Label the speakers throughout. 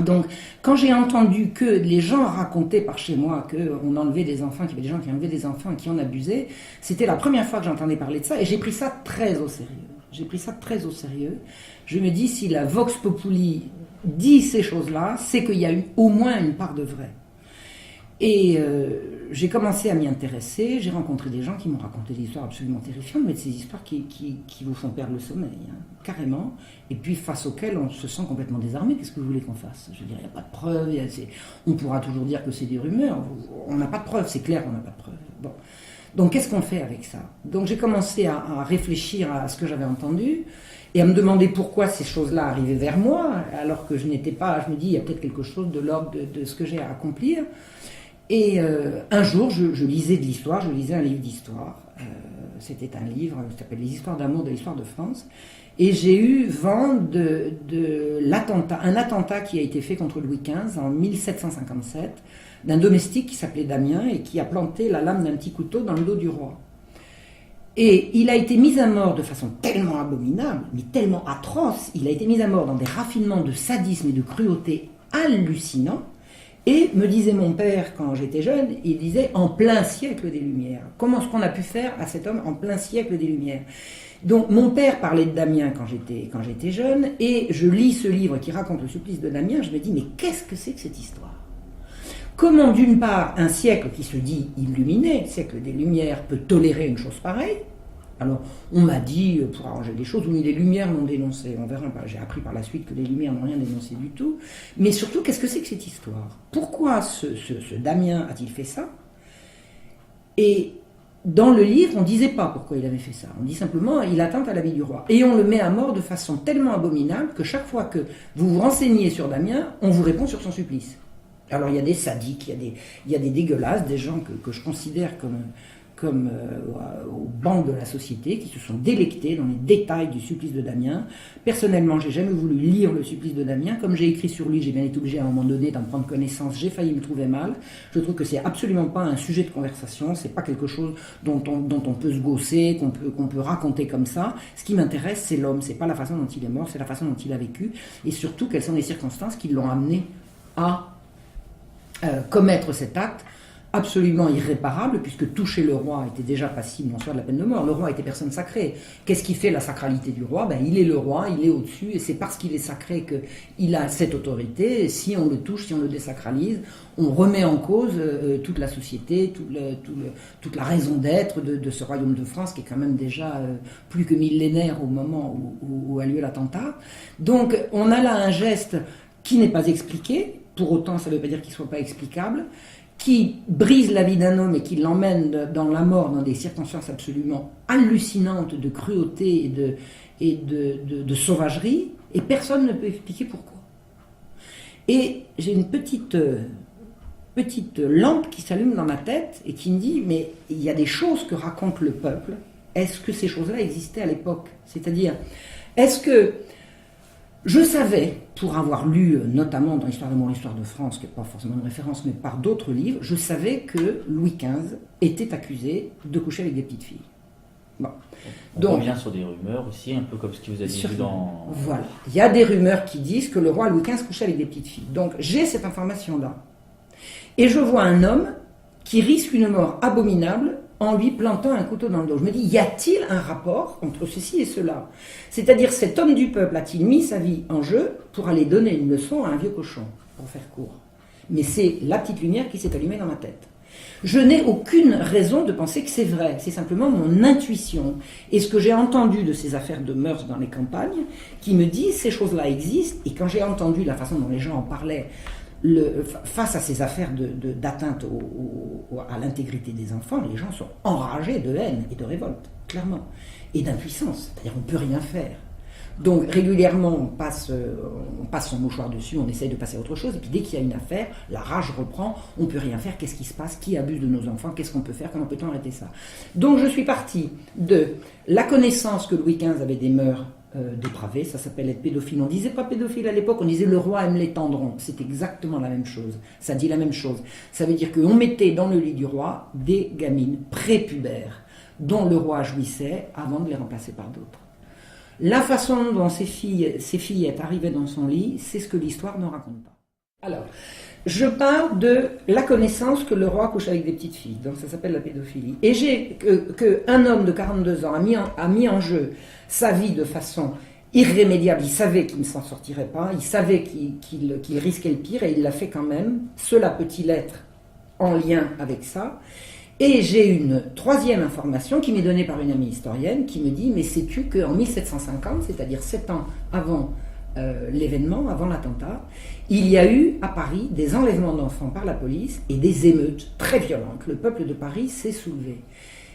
Speaker 1: Donc, quand j'ai entendu que les gens racontaient par chez moi qu'on enlevait des enfants, qu'il y avait des gens qui enlevaient des enfants et qui en abusaient, c'était la première fois que j'entendais parler de ça et j'ai pris ça très au sérieux. J'ai pris ça très au sérieux. Je me dis, si la Vox Populi dit ces choses-là, c'est qu'il y a eu au moins une part de vrai. Et j'ai commencé à m'y intéresser, j'ai rencontré des gens qui m'ont raconté des histoires absolument terrifiantes, mais de ces histoires qui vous font perdre le sommeil, hein, carrément, et puis face auxquelles on se sent complètement désarmé. Qu'est-ce que vous voulez qu'on fasse? Je veux dire, il n'y a pas de preuves, on pourra toujours dire que c'est des rumeurs, on n'a pas de preuves, c'est clair qu'on n'a pas de preuves. Bon. Donc qu'est-ce qu'on fait avec ça? Donc j'ai commencé à réfléchir à ce que j'avais entendu, et à me demander pourquoi ces choses-là arrivaient vers moi, alors que je n'étais pas, je me dis, il y a peut-être quelque chose de l'ordre de ce que j'ai à accomplir. Et un jour, je lisais de l'histoire, je lisais un livre d'histoire. C'était un livre qui s'appelle Les histoires d'amour de l'histoire de France. Et j'ai eu vent de l'attentat, un attentat qui a été fait contre Louis XV en 1757, d'un domestique qui s'appelait Damien et qui a planté la lame d'un petit couteau dans le dos du roi. Et il a été mis à mort de façon tellement abominable, mais tellement atroce, il a été mis à mort dans des raffinements de sadisme et de cruauté hallucinants. Et me disait mon père quand j'étais jeune, il disait en plein siècle des Lumières. Comment est-ce qu'on a pu faire à cet homme en plein siècle des Lumières? Donc mon père parlait de Damien quand j'étais jeune, et je lis ce livre qui raconte le supplice de Damien, je me dis mais qu'est-ce que c'est que cette histoire? Comment d'une part un siècle qui se dit illuminé, le siècle des Lumières, peut tolérer une chose pareille? Alors, on m'a dit, pour arranger les choses, oui, les Lumières l'ont dénoncé. On verra, j'ai appris par la suite que les Lumières n'ont rien dénoncé du tout. Mais surtout, qu'est-ce que c'est que cette histoire? Pourquoi ce Damien a-t-il fait ça? Et dans le livre, on ne disait pas pourquoi il avait fait ça. On dit simplement, il atteint à la vie du roi. Et on le met à mort de façon tellement abominable que chaque fois que vous vous renseignez sur Damien, on vous répond sur son supplice. Alors, il y a des sadiques, il y a des dégueulasses, des gens que je considère comme au banc de la société, qui se sont délectés dans les détails du supplice de Damien. Personnellement, j'ai jamais voulu lire le supplice de Damien. Comme j'ai écrit sur lui, j'ai bien été obligé à un moment donné d'en prendre connaissance. J'ai failli me trouver mal. Je trouve que c'est absolument pas un sujet de conversation. C'est pas quelque chose dont on peut se gausser, qu'on peut raconter comme ça. Ce qui m'intéresse, c'est l'homme. C'est pas la façon dont il est mort, c'est la façon dont il a vécu. Et surtout, quelles sont les circonstances qui l'ont amené à commettre cet acte absolument irréparable, puisque toucher le roi était déjà passible en soi de la peine de mort. Le roi était personne sacrée. Qu'est-ce qui fait la sacralité du roi? Il est le roi, il est au-dessus, et c'est parce qu'il est sacré qu'il a cette autorité. Et si on le touche, si on le désacralise, on remet en cause toute la société, toute la raison d'être de ce royaume de France, qui est quand même déjà plus que millénaire au moment où a lieu l'attentat. Donc on a là un geste qui n'est pas expliqué, pour autant ça ne veut pas dire qu'il ne soit pas explicable, qui brise la vie d'un homme et qui l'emmène dans la mort dans des circonstances absolument hallucinantes de cruauté et de sauvagerie, et personne ne peut expliquer pourquoi. Et j'ai une petite lampe qui s'allume dans ma tête et qui me dit, mais il y a des choses que raconte le peuple, est-ce que ces choses-là existaient à l'époque? C'est-à-dire, est-ce que je savais, pour avoir lu notamment dans l'Histoire d'amour, l'Histoire de France, qui n'est pas forcément une référence, mais par d'autres livres, je savais que Louis XV était accusé de coucher avec des petites filles. Bon.
Speaker 2: On revient sur des rumeurs aussi, un peu comme ce qui vous a dit dans...
Speaker 1: Voilà. Il y a des rumeurs qui disent que le roi Louis XV couchait avec des petites filles. Donc j'ai cette information-là. Et je vois un homme qui risque une mort abominable en lui plantant un couteau dans le dos. Je me dis, y a-t-il un rapport entre ceci et cela? C'est-à-dire, cet homme du peuple a-t-il mis sa vie en jeu pour aller donner une leçon à un vieux cochon, pour faire court? Mais c'est la petite lumière qui s'est allumée dans ma tête. Je n'ai aucune raison de penser que c'est vrai, c'est simplement mon intuition. Et ce que j'ai entendu de ces affaires de mœurs dans les campagnes, qui me dit, ces choses-là existent, et quand j'ai entendu la façon dont les gens en parlaient, face à ces affaires d'atteinte à l'intégrité des enfants, les gens sont enragés de haine et de révolte, clairement, et d'impuissance, c'est-à-dire on ne peut rien faire. Donc régulièrement on passe son mouchoir dessus, on essaye de passer à autre chose, et puis dès qu'il y a une affaire, la rage reprend, on ne peut rien faire, qu'est-ce qui se passe, qui abuse de nos enfants, qu'est-ce qu'on peut faire, comment peut-on arrêter ça? Donc je suis partie de la connaissance que Louis XV avait des mœurs dépravé, ça s'appelle être pédophile. On disait pas pédophile à l'époque, on disait le roi aime les tendrons. C'est exactement la même chose. Ça dit la même chose. Ça veut dire qu'on mettait dans le lit du roi des gamines prépubères dont le roi jouissait avant de les remplacer par d'autres. La façon dont ces filles est arrivée dans son lit, c'est ce que l'histoire ne raconte pas. Alors, je parle de la connaissance que le roi couche avec des petites filles, donc ça s'appelle la pédophilie. Et qu'un homme de 42 ans a mis en jeu sa vie de façon irrémédiable. Il savait qu'il ne s'en sortirait pas, il savait qu'il risquait le pire, et il l'a fait quand même. Cela peut-il être en lien avec ça? Et j'ai une troisième information qui m'est donnée par une amie historienne qui me dit, mais sais-tu qu'en 1750, c'est-à-dire 7 ans avant l'événement, avant l'attentat, il y a eu à Paris des enlèvements d'enfants par la police et des émeutes très violentes. Le peuple de Paris s'est soulevé.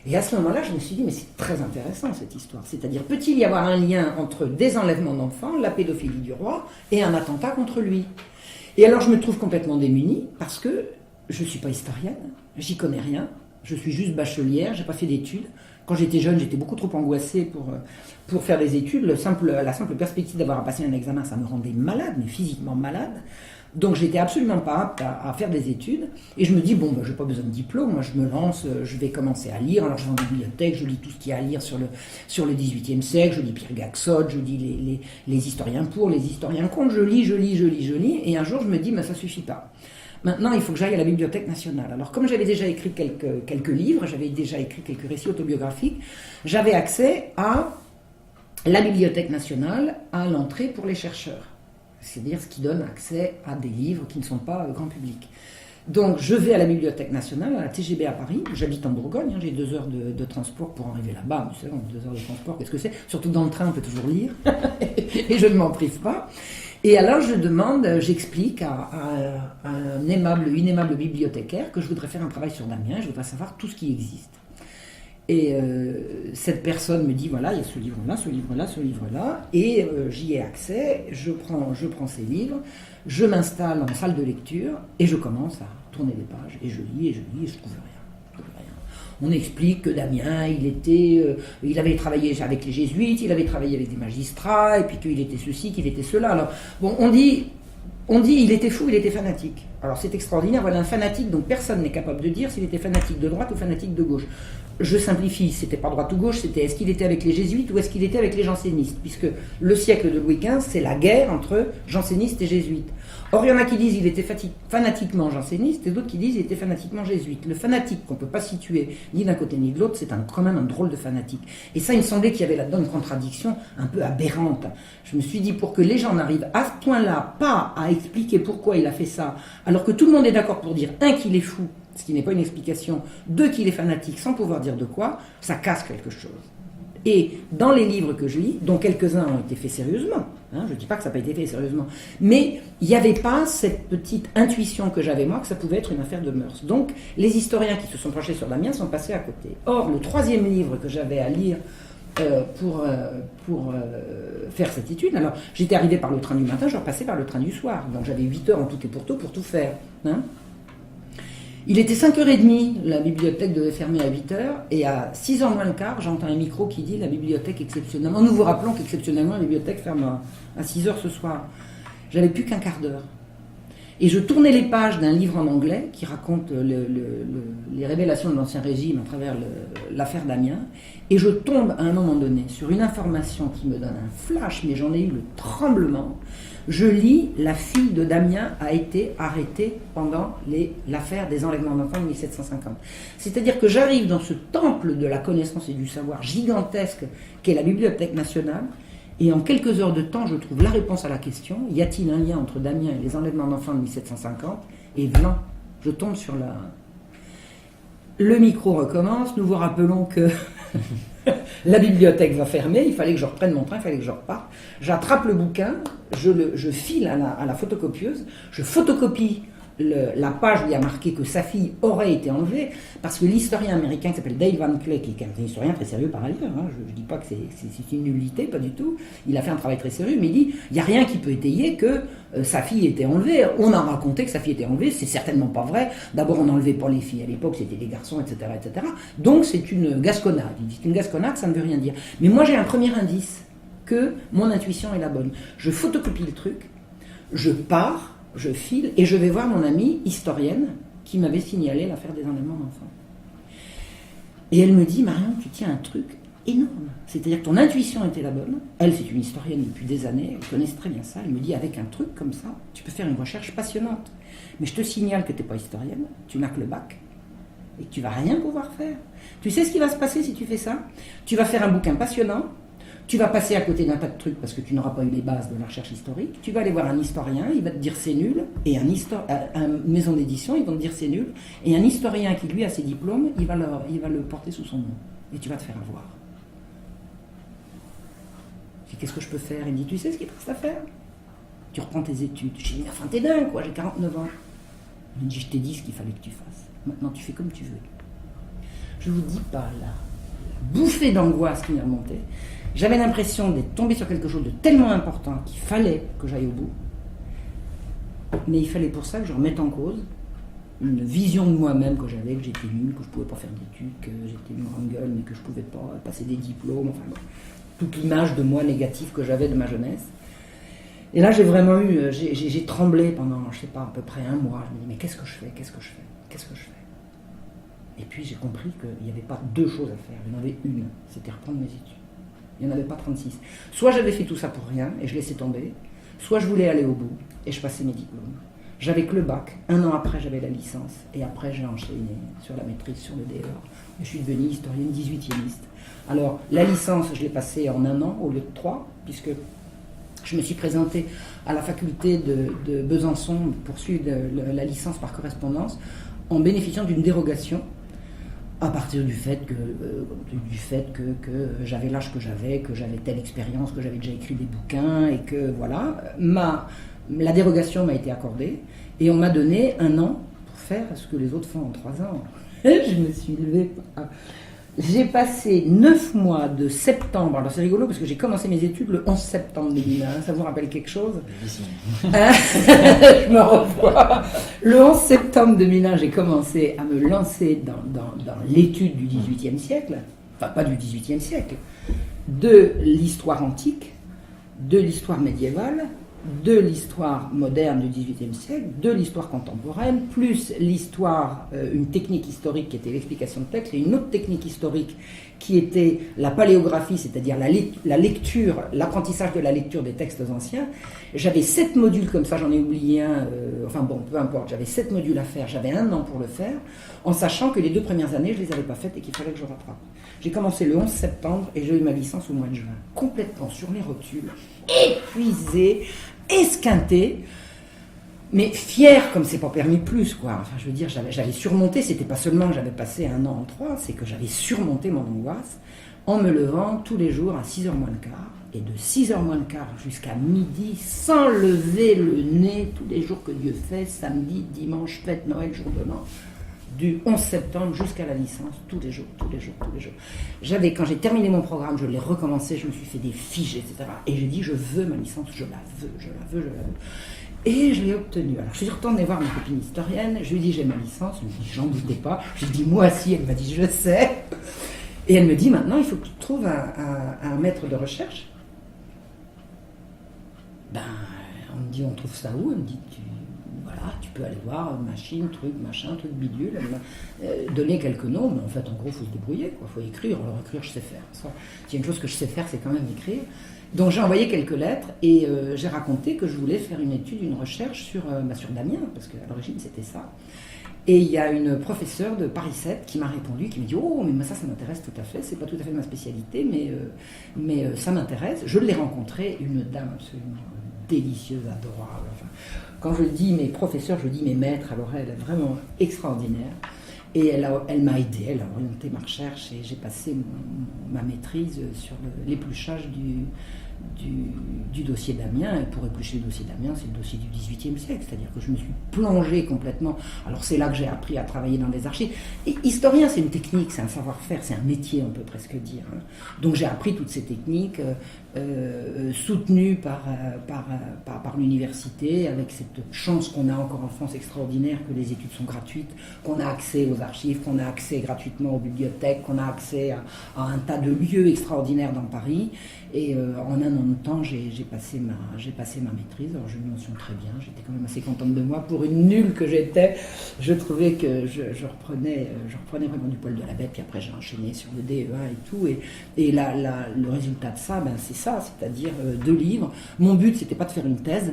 Speaker 1: Et à ce moment-là, je me suis dit, mais c'est très intéressant cette histoire. C'est-à-dire, peut-il y avoir un lien entre des enlèvements d'enfants, la pédophilie du roi, et un attentat contre lui? Et alors, je me trouve complètement démunie, parce que je ne suis pas historienne, j'y connais rien, je suis juste bachelière, je n'ai pas fait d'études. Quand j'étais jeune, j'étais beaucoup trop angoissée pour faire des études. La simple perspective d'avoir à passer un examen, ça me rendait malade, mais physiquement malade. Donc j'étais absolument pas apte à faire des études. Et je me dis, bon, je n'ai pas besoin de diplôme, moi je me lance, je vais commencer à lire. Alors je vais en bibliothèque, je lis tout ce qu'il y a à lire sur le XVIIIe siècle, je lis Pierre Gaxotte, je lis les historiens pour, les historiens contre, je lis. Et un jour je me dis, mais ça suffit pas. Maintenant, il faut que j'aille à la Bibliothèque nationale. Alors, comme j'avais déjà écrit quelques livres, j'avais déjà écrit quelques récits autobiographiques, j'avais accès à la Bibliothèque nationale, à l'entrée pour les chercheurs. C'est-à-dire ce qui donne accès à des livres qui ne sont pas grand public. Donc, je vais à la Bibliothèque nationale, à la TGB à Paris. J'habite en Bourgogne, j'ai 2 heures de transport pour arriver là-bas. Vous savez, 2 heures de transport, qu'est-ce que c'est? Surtout dans le train, on peut toujours lire. Et je ne m'en prive pas. Et alors je demande, j'explique à une aimable bibliothécaire que je voudrais faire un travail sur Damien, je voudrais savoir tout ce qui existe. Et cette personne me dit, voilà, il y a ce livre-là, et j'y ai accès, je prends ces livres, je m'installe en salle de lecture, et je commence à tourner les pages, et je lis, et je trouve rien. On explique que Damien, il avait travaillé avec les jésuites, il avait travaillé avec des magistrats, et puis qu'il était ceci, qu'il était cela. Alors, bon, on dit il était fou, il était fanatique. Alors c'est extraordinaire, voilà un fanatique, donc personne n'est capable de dire s'il était fanatique de droite ou fanatique de gauche. Je simplifie, c'était pas droite ou gauche, c'était est-ce qu'il était avec les jésuites ou est-ce qu'il était avec les jansénistes, puisque le siècle de Louis XV, c'est la guerre entre jansénistes et jésuites. Or, il y en a qui disent qu'il était fanatiquement janséniste et d'autres qui disent qu'il était fanatiquement jésuite. Le fanatique qu'on ne peut pas situer ni d'un côté ni de l'autre, c'est quand même un drôle de fanatique. Et ça, il me semblait qu'il y avait là-dedans une contradiction un peu aberrante. Je me suis dit, pour que les gens n'arrivent à ce point-là pas à expliquer pourquoi il a fait ça, alors que tout le monde est d'accord pour dire, 1, qu'il est fou, ce qui n'est pas une explication, 2, qu'il est fanatique sans pouvoir dire de quoi, ça casse quelque chose. Et dans les livres que je lis, dont quelques-uns ont été faits sérieusement, je ne dis pas que ça n'a pas été fait sérieusement, mais il n'y avait pas cette petite intuition que j'avais moi que ça pouvait être une affaire de mœurs. Donc les historiens qui se sont penchés sur Damien sont passés à côté. Or, le 3e livre que j'avais à lire pour faire cette étude, alors j'étais arrivé par le train du matin, je repassais par le train du soir, donc j'avais 8 heures en tout et pour tout faire. Il était 5h30, la bibliothèque devait fermer à 8h, et à 6h moins le quart, j'entends un micro qui dit « La bibliothèque exceptionnellement ». Nous vous rappelons qu'exceptionnellement, la bibliothèque ferme à 6h ce soir. J'avais plus qu'un quart d'heure. Et je tournais les pages d'un livre en anglais qui raconte les révélations de l'Ancien Régime à travers l'affaire Damien, et je tombe à un moment donné sur une information qui me donne un flash, mais j'en ai eu le tremblement. Je lis, la fille de Damien a été arrêtée pendant l'affaire des enlèvements d'enfants de 1750. C'est-à-dire que j'arrive dans ce temple de la connaissance et du savoir gigantesque qu'est la Bibliothèque nationale, et en quelques heures de temps, je trouve la réponse à la question, y a-t-il un lien entre Damien et les enlèvements d'enfants de 1750? Et blanc, je tombe sur la... Le micro recommence, nous vous rappelons que... La bibliothèque va fermer, il fallait que je reprenne mon train, il fallait que je reparte. J'attrape le bouquin, je file à la photocopieuse, je photocopie la page où il y a marqué que sa fille aurait été enlevée, parce que l'historien américain qui s'appelle Dale Van Cleef, qui est un historien très sérieux par ailleurs, je ne dis pas que c'est une nullité, pas du tout, il a fait un travail très sérieux, mais il dit, il n'y a rien qui peut étayer que sa fille était enlevée. On a raconté que sa fille était enlevée, c'est certainement pas vrai. D'abord, on n'enlevait pas les filles à l'époque, c'était des garçons, etc., etc. Donc, c'est une gasconnade. Il dit, c'est une gasconnade, ça ne veut rien dire. Mais moi, j'ai un premier indice que mon intuition est la bonne. Je photocopie le truc, je pars, je file, et je vais voir mon amie historienne qui m'avait signalé l'affaire des enlèvements d'enfants. Et elle me dit, Marion, tu tiens un truc, énorme. C'est-à-dire que ton intuition était la bonne. Elle, c'est une historienne depuis des années, elle connaît très bien ça. Elle me dit, avec un truc comme ça, tu peux faire une recherche passionnante. Mais je te signale que tu n'es pas historienne, tu n'as que le bac, et que tu vas rien pouvoir faire. Tu sais ce qui va se passer si tu fais ça? Tu vas faire un bouquin passionnant, tu vas passer à côté d'un tas de trucs parce que tu n'auras pas eu les bases de la recherche historique, tu vas aller voir un historien, il va te dire c'est nul, et une maison d'édition, ils vont te dire c'est nul, et un historien qui lui a ses diplômes, il va le porter sous son nom, et tu vas te faire avoir. Qu'est-ce que je peux faire? Il me dit, tu sais ce qu'il te reste à faire? Tu reprends tes études. Je dis, mais enfin t'es dingue quoi, j'ai 49 ans. Il me dit, je t'ai dit ce qu'il fallait que tu fasses. Maintenant tu fais comme tu veux. Je vous dis pas la bouffée d'angoisse qui m'est remontée. J'avais l'impression d'être tombé sur quelque chose de tellement important qu'il fallait que j'aille au bout. Mais il fallait pour ça que je remette en cause une vision de moi-même que j'avais, que j'étais nul, que je pouvais pas faire d'études, que j'étais une grande gueule, mais que je pouvais pas passer des diplômes, enfin bon, toute l'image de moi négative que j'avais de ma jeunesse. Et là, j'ai vraiment eu, j'ai tremblé pendant, je sais pas, à peu près un mois. Je me dis, mais qu'est-ce que je fais? Et puis j'ai compris qu'il n'y avait pas deux choses à faire, il y en avait une, c'était reprendre mes études. Il n'y en avait pas 36. Soit j'avais fait tout ça pour rien et je laissais tomber, soit je voulais aller au bout et je passais mes diplômes. J'avais que le bac, un an après j'avais la licence et après j'ai enchaîné sur la maîtrise, sur le DEA. Je suis devenue historienne 18e. Alors la licence je l'ai passée en un an au lieu de 3, puisque je me suis présentée à la faculté de Besançon pour suivre la licence par correspondance en bénéficiant d'une dérogation à partir du fait que j'avais l'âge que j'avais telle expérience, que j'avais déjà écrit des bouquins et que voilà, la dérogation m'a été accordée et on m'a donné un an pour faire ce que les autres font en 3 ans. Je me suis levée. J'ai passé 9 mois de septembre. Alors c'est rigolo parce que j'ai commencé mes études le 11 septembre 2001. Ça vous rappelle quelque chose? Je me revois. Le 11 septembre 2001, j'ai commencé à me lancer dans l'étude du XVIIIe siècle. Enfin, pas du XVIIIe siècle. De l'histoire antique, de l'histoire médiévale, de l'histoire moderne du XVIIIe siècle, de l'histoire contemporaine, plus l'histoire, une technique historique qui était l'explication de texte, et une autre technique historique qui était la paléographie, c'est-à-dire la lecture, l'apprentissage de la lecture des textes anciens. J'avais 7 modules comme ça, j'en ai oublié un, enfin bon, peu importe, j'avais 7 modules à faire, j'avais 1 an pour le faire, en sachant que les 2 premières années, je ne les avais pas faites et qu'il fallait que je rattrape. J'ai commencé le 11 septembre et j'ai eu ma licence au mois de juin, complètement sur les rotules, épuisée, esquinté, mais fier comme c'est pas permis plus, quoi. Enfin, je veux dire, j'avais surmonté, c'était pas seulement que j'avais passé un an en 3, c'est que j'avais surmonté mon angoisse en me levant tous les jours à 6h moins le quart, et de 6h moins le quart jusqu'à midi, sans lever le nez, tous les jours que Dieu fait, samedi, dimanche, fête, Noël, jour de l'an, du 11 septembre jusqu'à la licence, tous les jours. Quand j'ai terminé mon programme, je l'ai recommencé, je me suis fait des fiches, etc. Et j'ai dit, je veux ma licence, je la veux. Et je l'ai obtenue. Alors je suis retournée voir ma copine historienne, je lui ai dit, j'ai ma licence, elle me dit, j'en doutais pas. Je lui ai dit, moi aussi, elle m'a dit, je sais. Et elle me dit, maintenant, il faut que tu trouves un maître de recherche. Ben, on me dit, on trouve ça où? Elle me dit, tu peux aller voir, machine, truc, machin, truc bidule. Elle m'a donné quelques noms, mais en fait, en gros, il faut se débrouiller, il faut écrire. Alors, écrire, je sais faire. S'il y a une chose que je sais faire, c'est quand même écrire. Donc, j'ai envoyé quelques lettres et j'ai raconté que je voulais faire une étude, une recherche sur Damien, parce qu'à l'origine, c'était ça. Et il y a une professeure de Paris 7 qui m'a répondu, qui m'a dit « Oh, mais ça m'intéresse tout à fait, c'est pas tout à fait ma spécialité, mais ça m'intéresse. » Je l'ai rencontrée, une dame absolument délicieuse, adorable. Enfin, quand je dis mes professeurs, je dis mes maîtres, alors elle est vraiment extraordinaire. Et elle m'a aidé, elle a orienté ma recherche et j'ai passé ma maîtrise sur l'épluchage du dossier Damien. Et pour éplucher le dossier Damien, c'est le dossier du XVIIIe siècle, c'est-à-dire que je me suis plongée complètement. Alors c'est là que j'ai appris à travailler dans les archives. Et historien, c'est une technique, c'est un savoir-faire, c'est un métier, on peut presque dire. Donc j'ai appris toutes ces techniques soutenues par l'université, avec cette chance qu'on a encore en France extraordinaire, que les études sont gratuites, qu'on a accès aux archives, qu'on a accès gratuitement aux bibliothèques, qu'on a accès à un tas de lieux extraordinaires dans Paris. Et en un an de temps, j'ai passé ma maîtrise. Alors j'ai eu une mention très bien, j'étais quand même assez contente de moi. Pour une nulle que j'étais, je trouvais que je reprenais vraiment du poil de la bête. Puis après j'ai enchaîné sur le DEA et tout. Et le résultat de ça, c'est ça, c'est-à-dire 2 livres. Mon but, c'était pas de faire une thèse.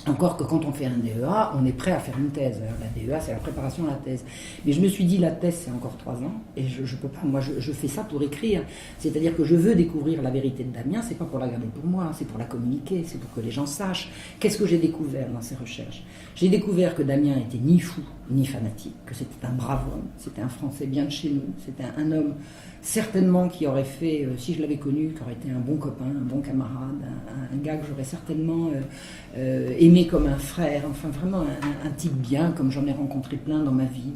Speaker 1: Encore que quand on fait un DEA, on est prêt à faire une thèse. La DEA, c'est la préparation à la thèse. Mais je me suis dit, la thèse, c'est encore 3 ans, et je peux pas. Moi, je fais ça pour écrire. C'est-à-dire que je veux découvrir la vérité de Damien, c'est pas pour la garder pour moi, c'est pour la communiquer, c'est pour que les gens sachent. Qu'est-ce que j'ai découvert dans ces recherches? J'ai découvert que Damien était ni fou, ni fanatique, que c'était un brave homme, c'était un Français bien de chez nous, c'était un homme certainement qui aurait fait, si je l'avais connu, qui aurait été un bon copain, un bon camarade, un gars que j'aurais certainement aimé comme un frère, enfin vraiment un type bien, comme j'en ai rencontré plein dans ma vie,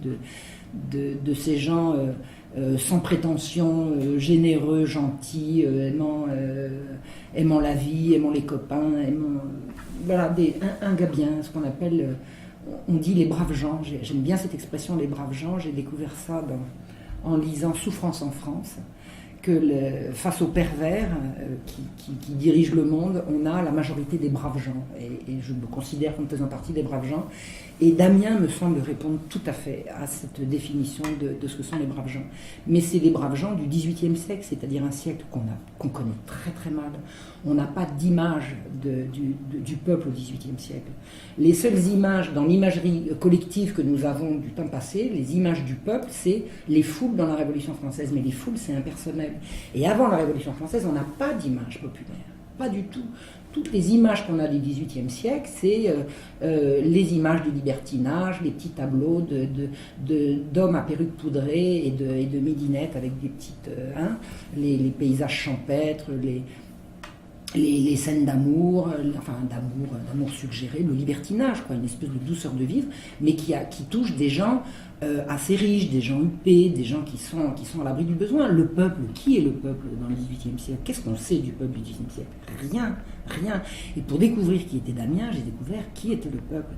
Speaker 1: de ces gens sans prétention, généreux, gentils, aimant la vie, aimant les copains, voilà, un gars bien, ce qu'on appelle, on dit les braves gens. J'aime bien cette expression, les braves gens. J'ai découvert ça en lisant Souffrance en France, que face aux pervers qui dirigent le monde, on a la majorité des braves gens. Et je me considère comme faisant partie des braves gens. Et Damien me semble répondre tout à fait à cette définition de ce que sont les braves gens. Mais c'est les braves gens du XVIIIe siècle, c'est-à-dire un siècle qu'on connaît très très mal. On n'a pas d'image du peuple au XVIIIe siècle. Les seules images dans l'imagerie collective que nous avons du temps passé, les images du peuple, c'est les foules dans la Révolution française. Mais les foules, c'est impersonnel. Et avant la Révolution française, on n'a pas d'image populaire. Pas du tout. Toutes les images qu'on a du XVIIIe siècle, c'est les images du libertinage, les petits tableaux d'hommes à perruque poudrée et de midinettes avec des petites... les paysages champêtres, les scènes d'amour, d'amour suggéré, le libertinage, quoi, une espèce de douceur de vivre, mais qui touche des gens assez riches, des gens huppés, des gens qui sont à l'abri du besoin. Le peuple, qui est le peuple dans le XVIIIe siècle? Qu'est-ce qu'on sait du peuple du XVIIIe siècle? Rien. Et pour découvrir qui était Damien, j'ai découvert qui était le peuple.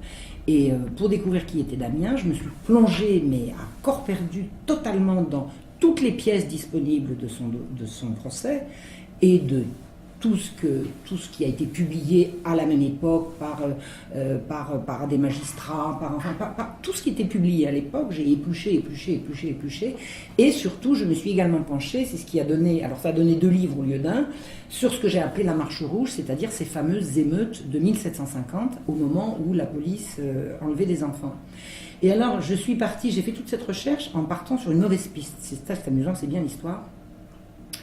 Speaker 1: Et pour découvrir qui était Damien, je me suis plongée, mais à corps perdu, totalement dans toutes les pièces disponibles de son procès et de tout ce qui a été publié à la même époque par des magistrats, par tout ce qui était publié à l'époque. J'ai épluché, et surtout je me suis également penchée, c'est ce qui a donné, alors ça a donné 2 livres au lieu d'un, sur ce que j'ai appelé la Marche rouge, c'est-à-dire ces fameuses émeutes de 1750, au moment où la police enlevait des enfants. Et alors je suis partie, j'ai fait toute cette recherche en partant sur une mauvaise piste. C'est amusant, c'est bien l'histoire.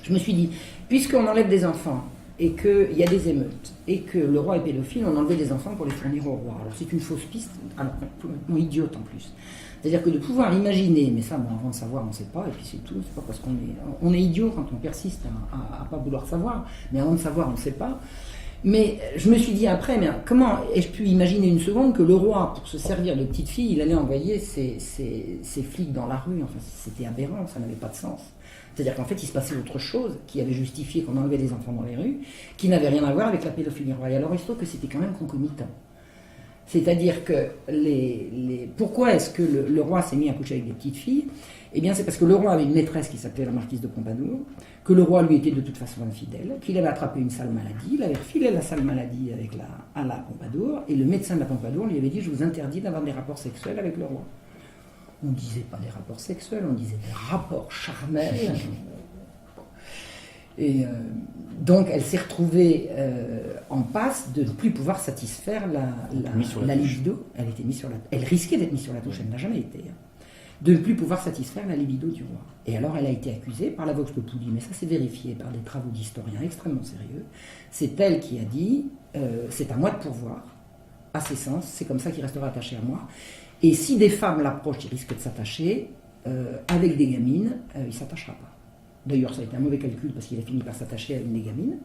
Speaker 1: Je me suis dit, puisqu'on enlève des enfants, et qu'il y a des émeutes, et que le roi est pédophile, on enlevait des enfants pour les fournir au roi. Alors c'est une fausse piste, alors complètement idiote en plus. C'est-à-dire que de pouvoir imaginer, mais ça, avant de savoir, on ne sait pas, et puis c'est tout, c'est pas parce qu'on est idiot quand on persiste à pas vouloir savoir, mais avant de savoir, on ne sait pas. Mais je me suis dit après, mais comment ai-je pu imaginer une seconde que le roi, pour se servir de petite fille, il allait envoyer ses flics dans la rue? Enfin, c'était aberrant, ça n'avait pas de sens. C'est-à-dire qu'en fait, il se passait autre chose qui avait justifié qu'on enlevait des enfants dans les rues, qui n'avait rien à voir avec la pédophilie royale. Alors il se trouve que c'était quand même concomitant. C'est-à-dire que pourquoi est-ce que le roi s'est mis à coucher avec des petites filles? Eh bien, c'est parce que le roi avait une maîtresse qui s'appelait la marquise de Pompadour, que le roi lui était de toute façon infidèle, qu'il avait attrapé une sale maladie, il avait refilé la sale maladie à la Pompadour, et le médecin de la Pompadour lui avait dit « Je vous interdis d'avoir des rapports sexuels avec le roi ». On ne disait pas des rapports sexuels, on disait des rapports charnels. Et donc elle s'est retrouvée en passe de ne plus pouvoir satisfaire la libido. Elle risquait d'être mise sur la touche, elle n'a jamais été. De ne plus pouvoir satisfaire la libido du roi. Et alors elle a été accusée par la Vox Populi, mais ça c'est vérifié par des travaux d'historiens extrêmement sérieux. C'est elle qui a dit c'est à moi de pourvoir, à ses sens, c'est comme ça qu'il restera attaché à moi. Et si des femmes l'approchent, il risque de s'attacher. Avec des gamines, il ne s'attachera pas. D'ailleurs, ça a été un mauvais calcul parce qu'il a fini par s'attacher à une des gamines.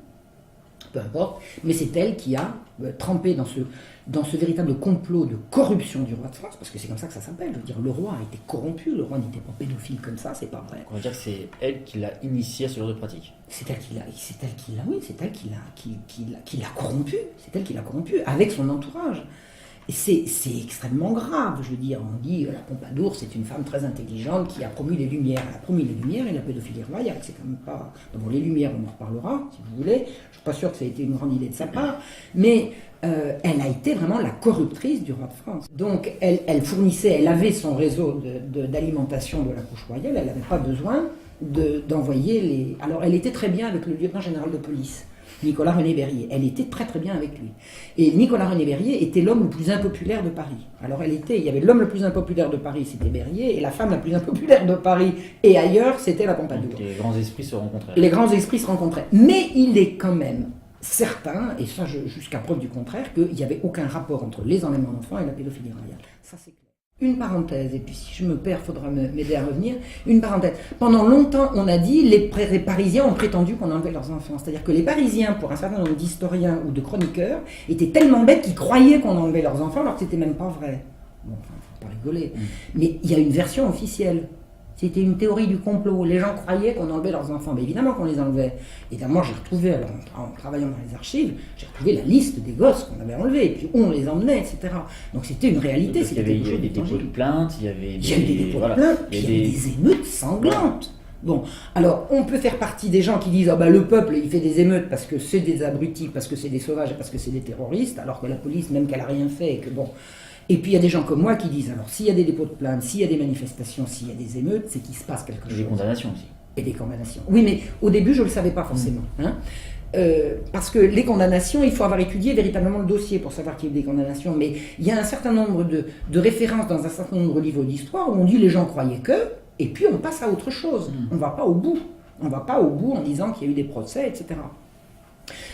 Speaker 1: Peu importe. Mais c'est elle qui a trempé dans ce véritable complot de corruption du roi de France, parce que c'est comme ça que ça s'appelle. Je veux dire, le roi a été corrompu, le roi n'était pas pédophile comme ça, c'est pas vrai.
Speaker 2: On va dire que c'est elle qui l'a initié à ce genre de pratique.
Speaker 1: C'est elle qui l'a corrompu. C'est elle qui l'a corrompu avec son entourage. C'est extrêmement grave, je veux dire. On dit la Pompadour, c'est une femme très intelligente qui a promu les Lumières. Elle a promu les Lumières et la pédophilie royale, c'est quand même pas... Bon, les Lumières, on en reparlera, si vous voulez. Je suis pas sûr que ça ait été une grande idée de sa part, mais elle a été vraiment la corruptrice du roi de France. Donc, elle fournissait, elle avait son réseau d'alimentation de la couche royale, elle n'avait pas besoin d'envoyer les... Alors, elle était très bien avec le lieutenant général de police, Nicolas René Berryer. Elle était très très bien avec lui. Et Nicolas René Berryer était l'homme le plus impopulaire de Paris. Alors il y avait l'homme le plus impopulaire de Paris, c'était Berryer, et la femme la plus impopulaire de Paris et ailleurs, c'était la Pompadour.
Speaker 2: Donc les grands esprits se rencontraient.
Speaker 1: Les grands esprits se rencontraient. Mais il est quand même certain, et ça jusqu'à preuve du contraire, qu'il n'y avait aucun rapport entre les enlèvements d'enfants et la pédophilie royale. Ça c'est clair. Une parenthèse, et puis si je me perds, il faudra m'aider à revenir. Une parenthèse. Pendant longtemps, on a dit, les Parisiens ont prétendu qu'on enlevait leurs enfants. C'est-à-dire que les Parisiens, pour un certain nombre d'historiens ou de chroniqueurs, étaient tellement bêtes qu'ils croyaient qu'on enlevait leurs enfants alors que c'était même pas vrai. Bon, enfin, faut pas rigoler. Mais il y a une version officielle. C'était une théorie du complot. Les gens croyaient qu'on enlevait leurs enfants. Mais évidemment qu'on les enlevait. Et moi, j'ai retrouvé, alors, en travaillant dans les archives, j'ai retrouvé la liste des gosses qu'on avait enlevés, et puis où on les emmenait, etc. Donc c'était une réalité.
Speaker 2: Il y avait des dépôts de plainte, il y avait
Speaker 1: des dépôts de plainte, puis il y avait des émeutes sanglantes. Bon, alors on peut faire partie des gens qui disent ah ben le peuple il fait des émeutes parce que c'est des abrutis, parce que c'est des sauvages, parce que c'est des terroristes, alors que la police, même qu'elle a rien fait, et que bon. Et puis il y a des gens comme moi qui disent alors s'il y a des dépôts de plainte, s'il y a des manifestations, s'il y a des émeutes, c'est qu'il se passe quelque chose.
Speaker 2: Et des condamnations aussi.
Speaker 1: Et des condamnations. Oui, mais au début je ne le savais pas forcément. Hein. Parce que les condamnations, il faut avoir étudié véritablement le dossier pour savoir qu'il y a eu des condamnations. Mais il y a un certain nombre de références dans un certain nombre de livres d'histoire où on dit les gens croyaient que, et puis on passe à autre chose. On ne va pas au bout. On ne va pas au bout en disant qu'il y a eu des procès, etc.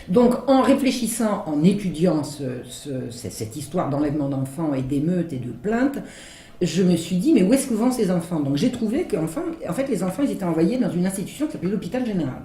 Speaker 1: Donc, en réfléchissant, en étudiant cette histoire d'enlèvement d'enfants et d'émeutes et de plaintes, je me suis dit, mais où est-ce que vont ces enfants? Donc, j'ai trouvé qu'en fait, les enfants, ils étaient envoyés dans une institution qui s'appelait l'hôpital général.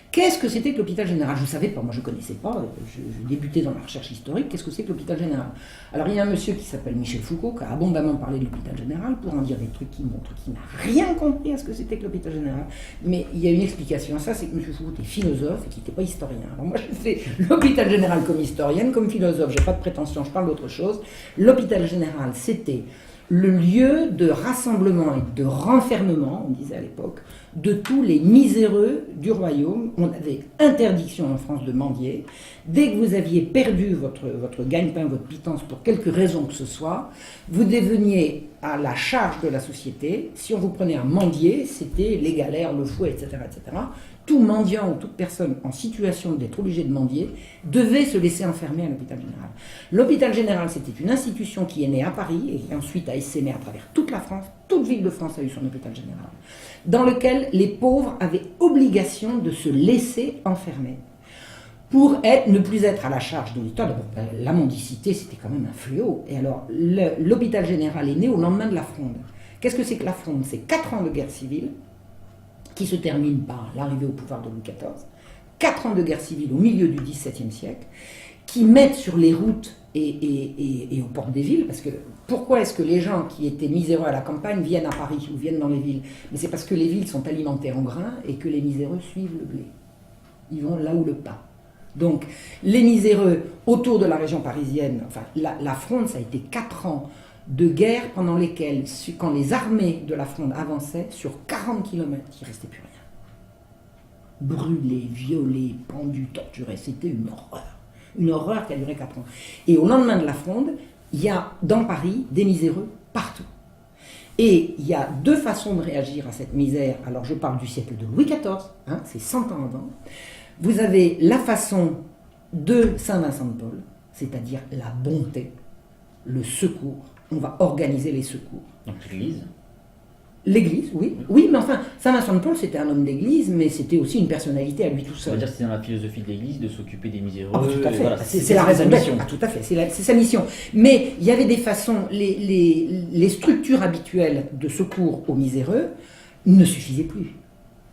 Speaker 1: Qu'est-ce que c'était que l'hôpital général? Je ne savais pas, moi je ne connaissais pas, je débutais dans la recherche historique, qu'est-ce que c'est que l'hôpital général? Alors il y a un monsieur qui s'appelle Michel Foucault, qui a abondamment parlé de l'hôpital général, pour en dire des trucs qui montrent qu'il n'a rien compris à ce que c'était que l'hôpital général. Mais il y a une explication à ça, c'est que M. Foucault était philosophe et qu'il n'était pas historien. Alors moi je fais l'hôpital général comme historienne, comme philosophe, je n'ai pas de prétention, je parle d'autre chose. L'hôpital général, c'était le lieu de rassemblement et de renfermement, on disait à l'époque, de tous les miséreux du royaume. On avait interdiction en France de mendier. Dès que vous aviez perdu votre gagne-pain, votre pitance pour quelque raison que ce soit, vous deveniez à la charge de la société. Si on vous prenait un mendier, c'était les galères, le fouet, etc., etc. Tout mendiant ou toute personne en situation d'être obligé de mendier devait se laisser enfermer à l'hôpital général. L'hôpital général, c'était une institution qui est née à Paris et qui ensuite a essaimé à travers toute la France. Toute ville de France a eu son hôpital général, dans lequel les pauvres avaient obligation de se laisser enfermer pour ne plus être à la charge de l'État. La mendicité, c'était quand même un fléau. Et alors, l'hôpital général est né au lendemain de la Fronde. Qu'est-ce que c'est que la Fronde? C'est 4 ans de guerre civile, qui se termine par l'arrivée au pouvoir de Louis XIV, 4 ans de guerre civile au milieu du XVIIe siècle, qui mettent sur les routes et aux portes des villes, parce que pourquoi est-ce que les gens qui étaient miséreux à la campagne viennent à Paris ou viennent dans les villes? Mais c'est parce que les villes sont alimentées en grains et que les miséreux suivent le blé. Ils vont là où le pain. Donc les miséreux autour de la région parisienne, enfin la Fronde, ça a été 4 ans de guerre pendant lesquelles, quand les armées de la Fronde avançaient, sur 40 km, il ne restait plus rien. Brûlés, violés, pendus, torturés, c'était une horreur. Une horreur qui a duré 4 ans. Et au lendemain de la Fronde, il y a dans Paris des miséreux partout. Et il y a 2 façons de réagir à cette misère. Alors je parle du siècle de Louis XIV, hein, c'est 100 ans avant. Vous avez la façon de Saint-Vincent de Paul, c'est-à-dire la bonté, le secours. On va organiser les secours.
Speaker 2: Donc l'Église?
Speaker 1: L'Église, oui. Oui, mais enfin, Saint-Vincent de Paul, c'était un homme d'Église, mais c'était aussi une personnalité à lui tout seul.
Speaker 2: Ça veut dire que c'est dans la philosophie de l'Église de s'occuper des miséreux.
Speaker 1: Ah, tout à fait.
Speaker 2: Voilà,
Speaker 1: c'est la raison d'être. Ah, tout à fait, c'est sa mission. Mais il y avait des façons, les structures habituelles de secours aux miséreux ne suffisaient plus.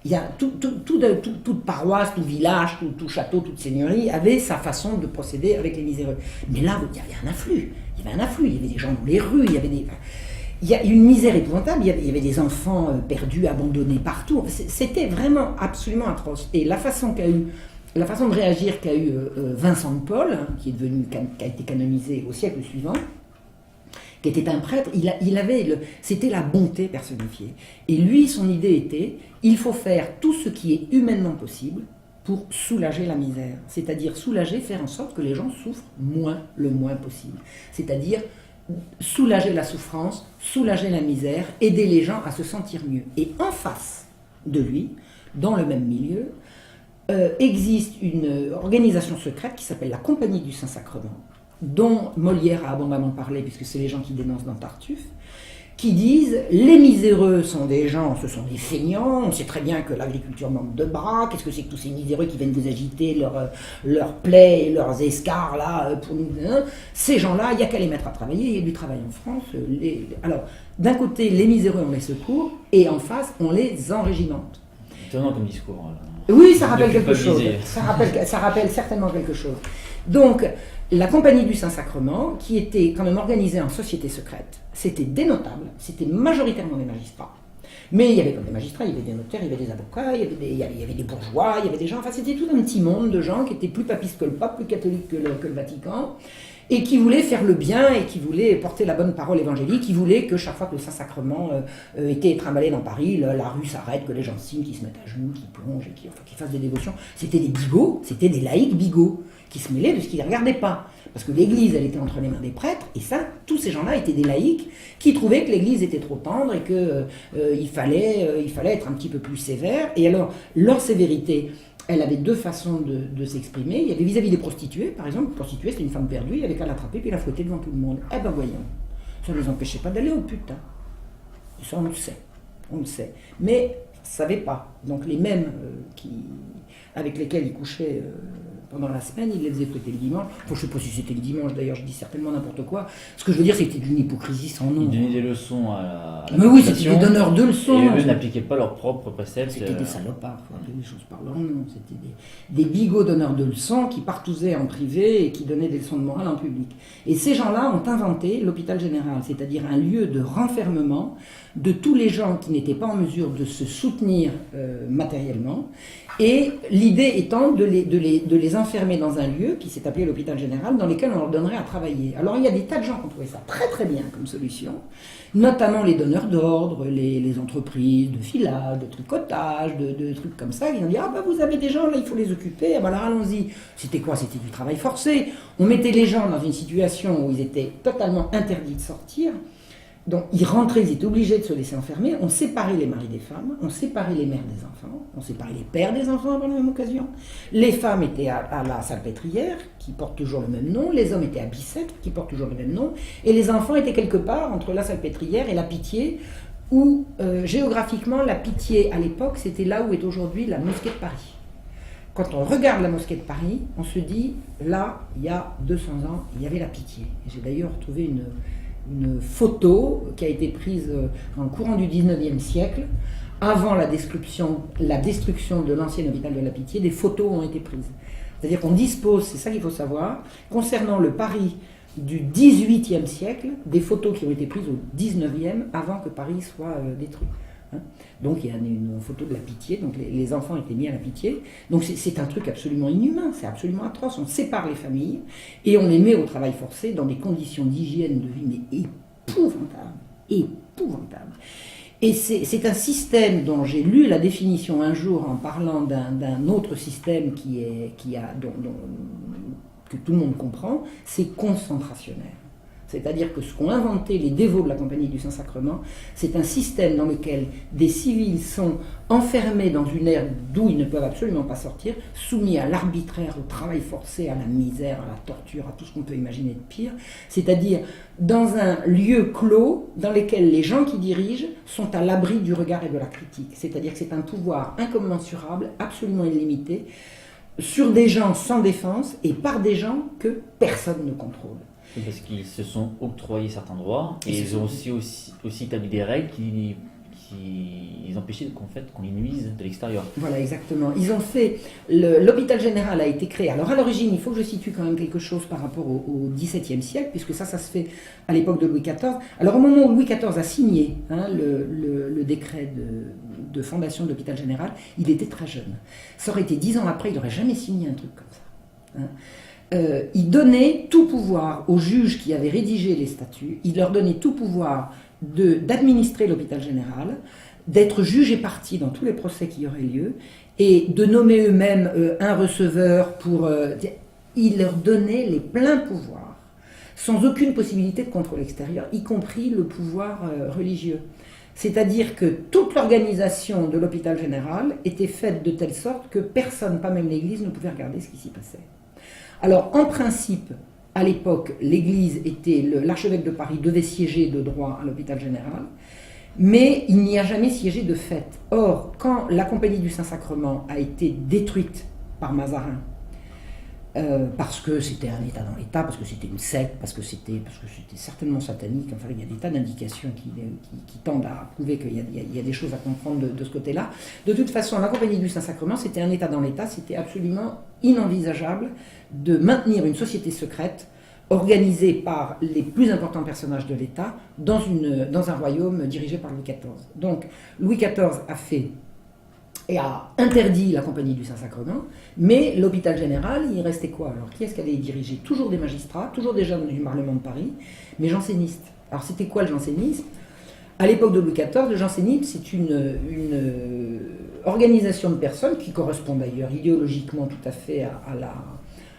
Speaker 1: Il y a toute paroisse, tout village, tout château, toute seigneurie avait sa façon de procéder avec les miséreux. Mais là, il y avait un afflux. Il y avait des gens dans les rues, il y a une misère épouvantable, il y avait des enfants perdus, abandonnés partout. C'était vraiment absolument atroce. Et la façon qu'a eu la façon de réagir qu'a eu Vincent de Paul, hein, qui a été canonisé au siècle suivant, qui était un prêtre, c'était la bonté personnifiée. Et lui, son idée était, il faut faire tout ce qui est humainement possible pour soulager la misère. C'est-à-dire soulager, faire en sorte que les gens souffrent le moins possible. C'est-à-dire soulager la souffrance, soulager la misère, aider les gens à se sentir mieux. Et en face de lui, dans le même milieu, existe une organisation secrète qui s'appelle la Compagnie du Saint-Sacrement, dont Molière a abondamment parlé, puisque c'est les gens qui dénoncent dans Tartuffe, qui disent les miséreux sont des gens, ce sont des feignants, on sait très bien que l'agriculture manque de bras, qu'est-ce que c'est que tous ces miséreux qui viennent désagiter leurs plaies et leurs escarres là pour nous. Ces gens-là, il n'y a qu'à les mettre à travailler, il y a du travail en France. Alors, d'un côté, les miséreux on les secourt, et en face, on les enrégimente.
Speaker 2: Étonnant comme discours.
Speaker 1: Oui, ça rappelle quelque chose. Ça rappelle certainement quelque chose. Donc, la Compagnie du Saint-Sacrement, qui était quand même organisée en société secrète, c'était des notables, c'était majoritairement des magistrats. Mais il y avait pas des magistrats, il y avait des notaires, il y avait des avocats, il y avait des bourgeois, il y avait des gens, enfin c'était tout un petit monde de gens qui étaient plus papistes que le pape, plus catholiques que le Vatican, et qui voulaient faire le bien et qui voulaient porter la bonne parole évangélique, qui voulaient que chaque fois que le Saint-Sacrement était trimballé dans Paris, la rue s'arrête, que les gens signent, qu'ils se mettent à genoux, qu'ils plongent et qu'ils fassent des dévotions. C'était des bigots, c'était des laïcs bigots, qui se mêlaient de ce qu'ils ne regardaient pas. Parce que l'église, elle était entre les mains des prêtres, et ça, tous ces gens-là étaient des laïcs qui trouvaient que l'église était trop tendre et qu'il fallait être un petit peu plus sévère. Et alors, leur sévérité, elle avait deux façons de s'exprimer. Il y avait vis-à-vis des prostituées, par exemple. Une prostituée, c'était une femme perdue, il n'y avait qu'à l'attraper puis la fouetter devant tout le monde. Eh ben voyons, ça ne les empêchait pas d'aller au pute. Hein. Et ça, on le sait. Mais ça ne savait pas. Donc les mêmes avec lesquels ils couchaient pendant la semaine, il les faisait fêter le dimanche. Enfin, je ne sais pas si c'était le dimanche, d'ailleurs, je dis certainement n'importe quoi. Ce que je veux dire, c'est que c'était d'une hypocrisie sans nom.
Speaker 2: Ils donnaient des leçons à la
Speaker 1: Mais oui, c'était des donneurs de leçons.
Speaker 2: Et eux n'appliquaient pas leurs propres préceptes.
Speaker 1: C'était des salopards, il faut appeler les choses par leur nom. C'était des bigots donneurs de leçons qui partousaient en privé et qui donnaient des leçons de morale en public. Et ces gens-là ont inventé l'hôpital général, c'est-à-dire un lieu de renfermement de tous les gens qui n'étaient pas en mesure de se soutenir matériellement. Et l'idée étant de les enfermer dans un lieu qui s'est appelé l'hôpital général, dans lequel on leur donnerait à travailler. Alors il y a des tas de gens qui ont trouvé ça très très bien comme solution, notamment les donneurs d'ordre, les entreprises de filage, de tricotage, de trucs comme ça, qui ont dit « Ah ben vous avez des gens là, il faut les occuper, ah ben alors allons-y ». C'était quoi? C'était du travail forcé. On mettait les gens dans une situation où ils étaient totalement interdits de sortir. Donc ils rentraient, ils étaient obligés de se laisser enfermer, on séparait les maris des femmes, on séparait les mères des enfants, on séparait les pères des enfants par la même occasion. Les femmes étaient à la salpêtrière, qui porte toujours le même nom, les hommes étaient à Bicêtre, qui porte toujours le même nom, et les enfants étaient quelque part entre la salpêtrière et la Pitié, où géographiquement la Pitié à l'époque c'était là où est aujourd'hui la mosquée de Paris. Quand on regarde la mosquée de Paris, on se dit, là, il y a 200 ans, il y avait la Pitié. Et j'ai d'ailleurs trouvé une photo qui a été prise dans le courant du 19e siècle, avant la destruction de l'ancien hôpital de la Pitié, des photos ont été prises. C'est-à-dire qu'on dispose, c'est ça qu'il faut savoir, concernant le Paris du 18e siècle, des photos qui ont été prises au 19e, avant que Paris soit détruit. Donc il y a une photo de la Pitié, donc les enfants étaient mis à la Pitié. Donc c'est un truc absolument inhumain, c'est absolument atroce. On sépare les familles et on les met au travail forcé dans des conditions d'hygiène de vie mais épouvantables. Et c'est un système dont j'ai lu la définition un jour en parlant d'un autre système que tout le monde comprend, c'est concentrationnaire. C'est-à-dire que ce qu'ont inventé les dévots de la Compagnie du Saint-Sacrement, c'est un système dans lequel des civils sont enfermés dans une ère d'où ils ne peuvent absolument pas sortir, soumis à l'arbitraire, au travail forcé, à la misère, à la torture, à tout ce qu'on peut imaginer de pire, c'est-à-dire dans un lieu clos dans lequel les gens qui dirigent sont à l'abri du regard et de la critique. C'est-à-dire que c'est un pouvoir incommensurable, absolument illimité, sur des gens sans défense et par des gens que personne ne contrôle.
Speaker 2: Parce qu'ils se sont octroyés certains droits et ils ont aussi établi des règles qui ils empêchaient qu'on les nuise de l'extérieur.
Speaker 1: Voilà, exactement. Ils ont fait... L'hôpital général a été créé. Alors, à l'origine, il faut que je situe quand même quelque chose par rapport au XVIIe siècle, puisque ça se fait à l'époque de Louis XIV. Alors, au moment où Louis XIV a signé le décret de fondation de l'hôpital général, il était très jeune. Ça aurait été 10 ans après, il n'aurait jamais signé un truc comme ça. Il donnait tout pouvoir aux juges qui avaient rédigé les statuts, il leur donnait tout pouvoir d'administrer l'hôpital général, d'être juge et partie dans tous les procès qui auraient lieu, et de nommer eux-mêmes un receveur pour... il leur donnait les pleins pouvoirs, sans aucune possibilité de contrôle extérieur, y compris le pouvoir religieux. C'est-à-dire que toute l'organisation de l'hôpital général était faite de telle sorte que personne, pas même l'Église, ne pouvait regarder ce qui s'y passait. Alors, en principe, à l'époque, l'Église était... L'archevêque de Paris devait siéger de droit à l'hôpital général, mais il n'y a jamais siégé de fait. Or, quand la Compagnie du Saint-Sacrement a été détruite par Mazarin, parce que c'était un État dans l'État, parce que c'était une secte, parce que c'était certainement satanique, enfin il y a des tas d'indications qui tendent à prouver qu'il y a des choses à comprendre de ce côté-là. De toute façon, la Compagnie du Saint-Sacrement, c'était un État dans l'État, c'était absolument inenvisageable de maintenir une société secrète organisée par les plus importants personnages de l'État dans un royaume dirigé par Louis XIV. Donc Louis XIV a fait et a interdit la Compagnie du Saint-Sacrement, mais l'hôpital général, il restait quoi? Alors qui est-ce qui allait y diriger? Toujours des magistrats, toujours des gens du Parlement de Paris, mais jansénistes. Alors c'était quoi le jansénisme? À l'époque de Louis XIV, le jansénisme, c'est une organisation de personnes qui correspond d'ailleurs idéologiquement tout à fait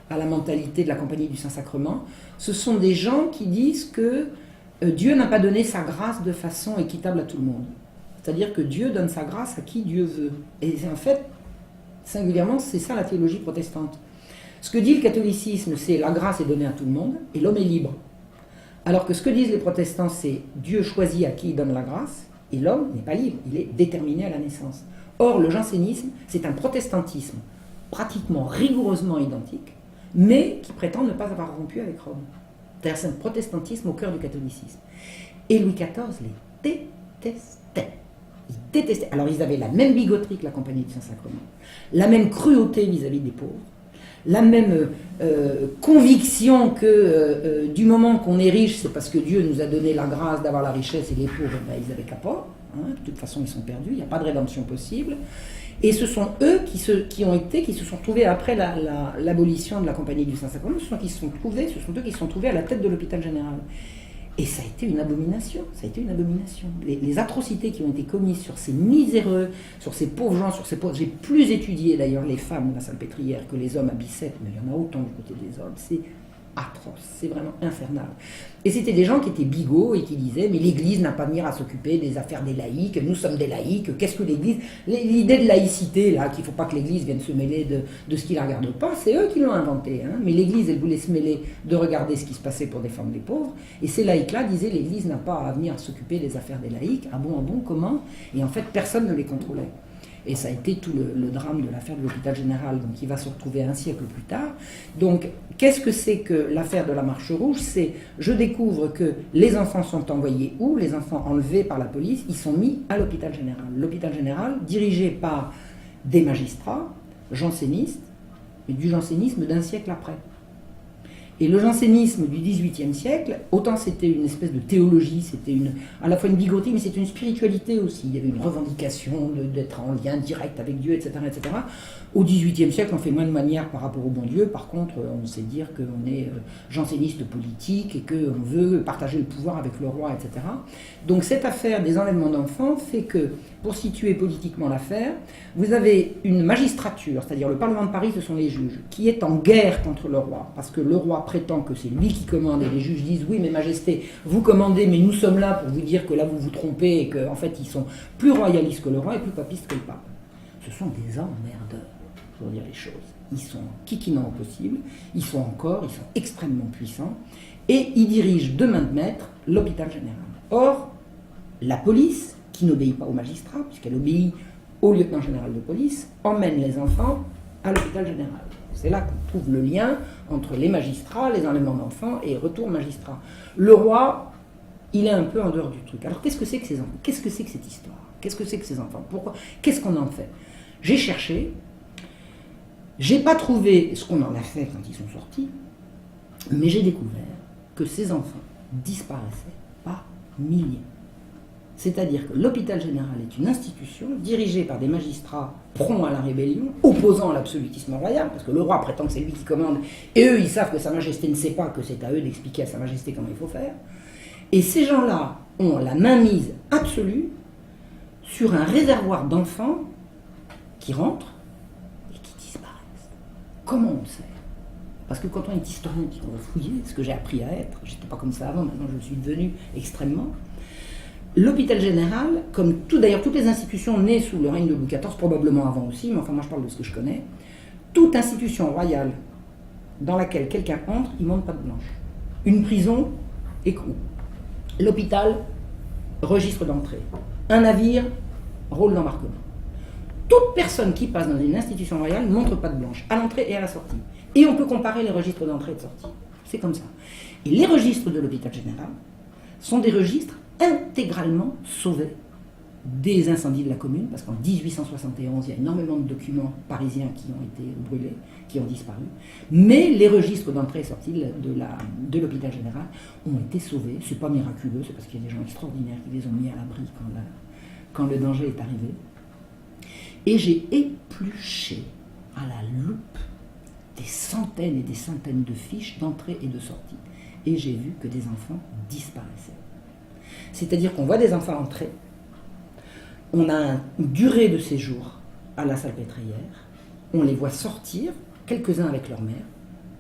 Speaker 1: à la mentalité de la Compagnie du Saint-Sacrement. Ce sont des gens qui disent que Dieu n'a pas donné sa grâce de façon équitable à tout le monde. C'est-à-dire que Dieu donne sa grâce à qui Dieu veut. Et en fait, singulièrement, c'est ça la théologie protestante. Ce que dit le catholicisme, c'est la grâce est donnée à tout le monde et l'homme est libre. Alors que ce que disent les protestants, c'est Dieu choisit à qui il donne la grâce et l'homme n'est pas libre, il est déterminé à la naissance. Or, le jansénisme, c'est un protestantisme pratiquement rigoureusement identique, mais qui prétend ne pas avoir rompu avec Rome. C'est-à-dire c'est un protestantisme au cœur du catholicisme. Et Louis XIV les détestait. Ils détestaient. Alors ils avaient la même bigoterie que la Compagnie du Saint-Sacrement, la même cruauté vis-à-vis des pauvres, la même conviction que du moment qu'on est riche, c'est parce que Dieu nous a donné la grâce d'avoir la richesse et les pauvres, ben, ils avaient qu'à pas. Hein, de toute façon, ils sont perdus, il n'y a pas de rédemption possible. Et ce sont eux qui se sont trouvés après l'abolition de la Compagnie du Saint-Sacrement, ce sont eux qui se sont trouvés à la tête de l'hôpital général. Et ça a été une abomination, Les atrocités qui ont été commises sur ces miséreux, sur ces pauvres gens, j'ai plus étudié d'ailleurs les femmes de la Salpêtrière que les hommes à Bicêtre, mais il y en a autant du côté des hommes, c'est atroce, c'est vraiment infernal. Et c'était des gens qui étaient bigots et qui disaient mais l'Église n'a pas venir à s'occuper des affaires des laïcs, nous sommes des laïcs, qu'est-ce que l'Église... L'idée de laïcité, là, qu'il ne faut pas que l'Église vienne se mêler de ce qui ne la regarde pas, c'est eux qui l'ont inventé. Hein. Mais l'Église, elle voulait se mêler de regarder ce qui se passait pour défendre les pauvres. Et ces laïcs-là disaient l'Église n'a pas à venir s'occuper des affaires des laïcs. Ah bon, comment? Et en fait, personne ne les contrôlait. Et ça a été tout le drame de l'affaire de l'hôpital général, donc il va se retrouver un siècle plus tard. Donc, qu'est-ce que c'est que l'affaire de la Marche Rouge? C'est, je découvre que les enfants sont envoyés où? Les enfants enlevés par la police, ils sont mis à l'hôpital général. L'hôpital général, dirigé par des magistrats, jansénistes, mais du jansénisme d'un siècle après. Et le jansénisme du XVIIIe siècle, autant c'était une espèce de théologie, c'était à la fois une bigoterie, mais c'était une spiritualité aussi. Il y avait une revendication d'être en lien direct avec Dieu, etc., etc. Au XVIIIe siècle, on fait moins de manières par rapport au bon Dieu. Par contre, on sait dire qu'on est janséniste politique et qu'on veut partager le pouvoir avec le roi, etc. Donc cette affaire des enlèvements d'enfants fait que, pour situer politiquement l'affaire, vous avez une magistrature, c'est-à-dire le Parlement de Paris, ce sont les juges, qui est en guerre contre le roi, parce que le roi prétend que c'est lui qui commande, et les juges disent « Oui, mais Majesté, vous commandez, mais nous sommes là pour vous dire que là vous vous trompez, et qu'en fait ils sont plus royalistes que le roi et plus papistes que le pape. » Ce sont des emmerdeurs, pour dire les choses. Ils sont kikinants au possible, ils sont extrêmement puissants, et ils dirigent de main de maître l'hôpital général. Or, la police, qui n'obéit pas aux magistrats, puisqu'elle obéit au lieutenant général de police, emmène les enfants à l'hôpital général. C'est là qu'on trouve le lien entre les magistrats, les enlèvements d'enfants et retour magistrat. Le roi, il est un peu en dehors du truc. Alors qu'est-ce que c'est que ces enfants? Qu'est-ce que c'est que cette histoire? Qu'est-ce que c'est que ces enfants? Pourquoi? Qu'est-ce qu'on en fait? J'ai cherché, j'ai pas trouvé ce qu'on en a fait quand ils sont sortis, mais j'ai découvert que ces enfants disparaissaient par milliers. C'est-à-dire que l'hôpital général est une institution dirigée par des magistrats prompts à la rébellion, opposant à l'absolutisme royal, parce que le roi prétend que c'est lui qui commande, et eux, ils savent que Sa Majesté ne sait pas, que c'est à eux d'expliquer à Sa Majesté comment il faut faire. Et ces gens-là ont la mainmise absolue sur un réservoir d'enfants qui rentrent et qui disparaissent. Comment on le sait? Parce que quand on est historien et qu'on va fouiller, ce que j'ai appris à être, j'étais pas comme ça avant, maintenant je le suis devenu extrêmement. L'hôpital général, comme d'ailleurs toutes les institutions nées sous le règne de Louis XIV, probablement avant aussi, mais enfin moi je parle de ce que je connais, toute institution royale dans laquelle quelqu'un entre, il ne monte pas de blanche. Une prison, écrou. L'hôpital, registre d'entrée. Un navire, rôle d'embarquement. Toute personne qui passe dans une institution royale ne montre pas de blanche, à l'entrée et à la sortie. Et on peut comparer les registres d'entrée et de sortie. C'est comme ça. Et les registres de l'hôpital général sont des registres intégralement sauvés des incendies de la commune, parce qu'en 1871, il y a énormément de documents parisiens qui ont été brûlés, qui ont disparu, mais les registres d'entrée et sortie de l'hôpital général ont été sauvés. C'est pas miraculeux, c'est parce qu'il y a des gens extraordinaires qui les ont mis à l'abri quand le danger est arrivé. Et j'ai épluché à la loupe des centaines et des centaines de fiches d'entrée et de sortie, et j'ai vu que des enfants disparaissaient. C'est-à-dire qu'on voit des enfants entrer, on a une durée de séjour à la Salpêtrière, on les voit sortir, quelques-uns avec leur mère,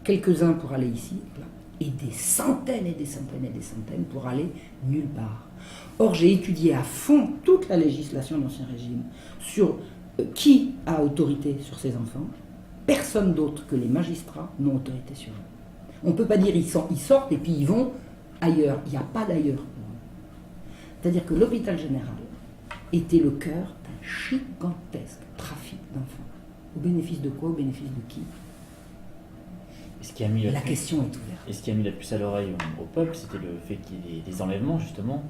Speaker 1: quelques-uns pour aller ici, là, et des centaines et des centaines et des centaines pour aller nulle part. Or, j'ai étudié à fond toute la législation d'Ancien Régime sur qui a autorité sur ces enfants. Personne d'autre que les magistrats n'ont autorité sur eux. On ne peut pas dire ils sortent et puis ils vont ailleurs. Il n'y a pas d'ailleurs. C'est-à-dire que l'hôpital général était le cœur d'un gigantesque trafic d'enfants. Au bénéfice de quoi? Au bénéfice de qui? La question est ouverte.
Speaker 2: Et ce qui a mis la puce à l'oreille au peuple, c'était le fait qu'il y ait des enlèvements, justement.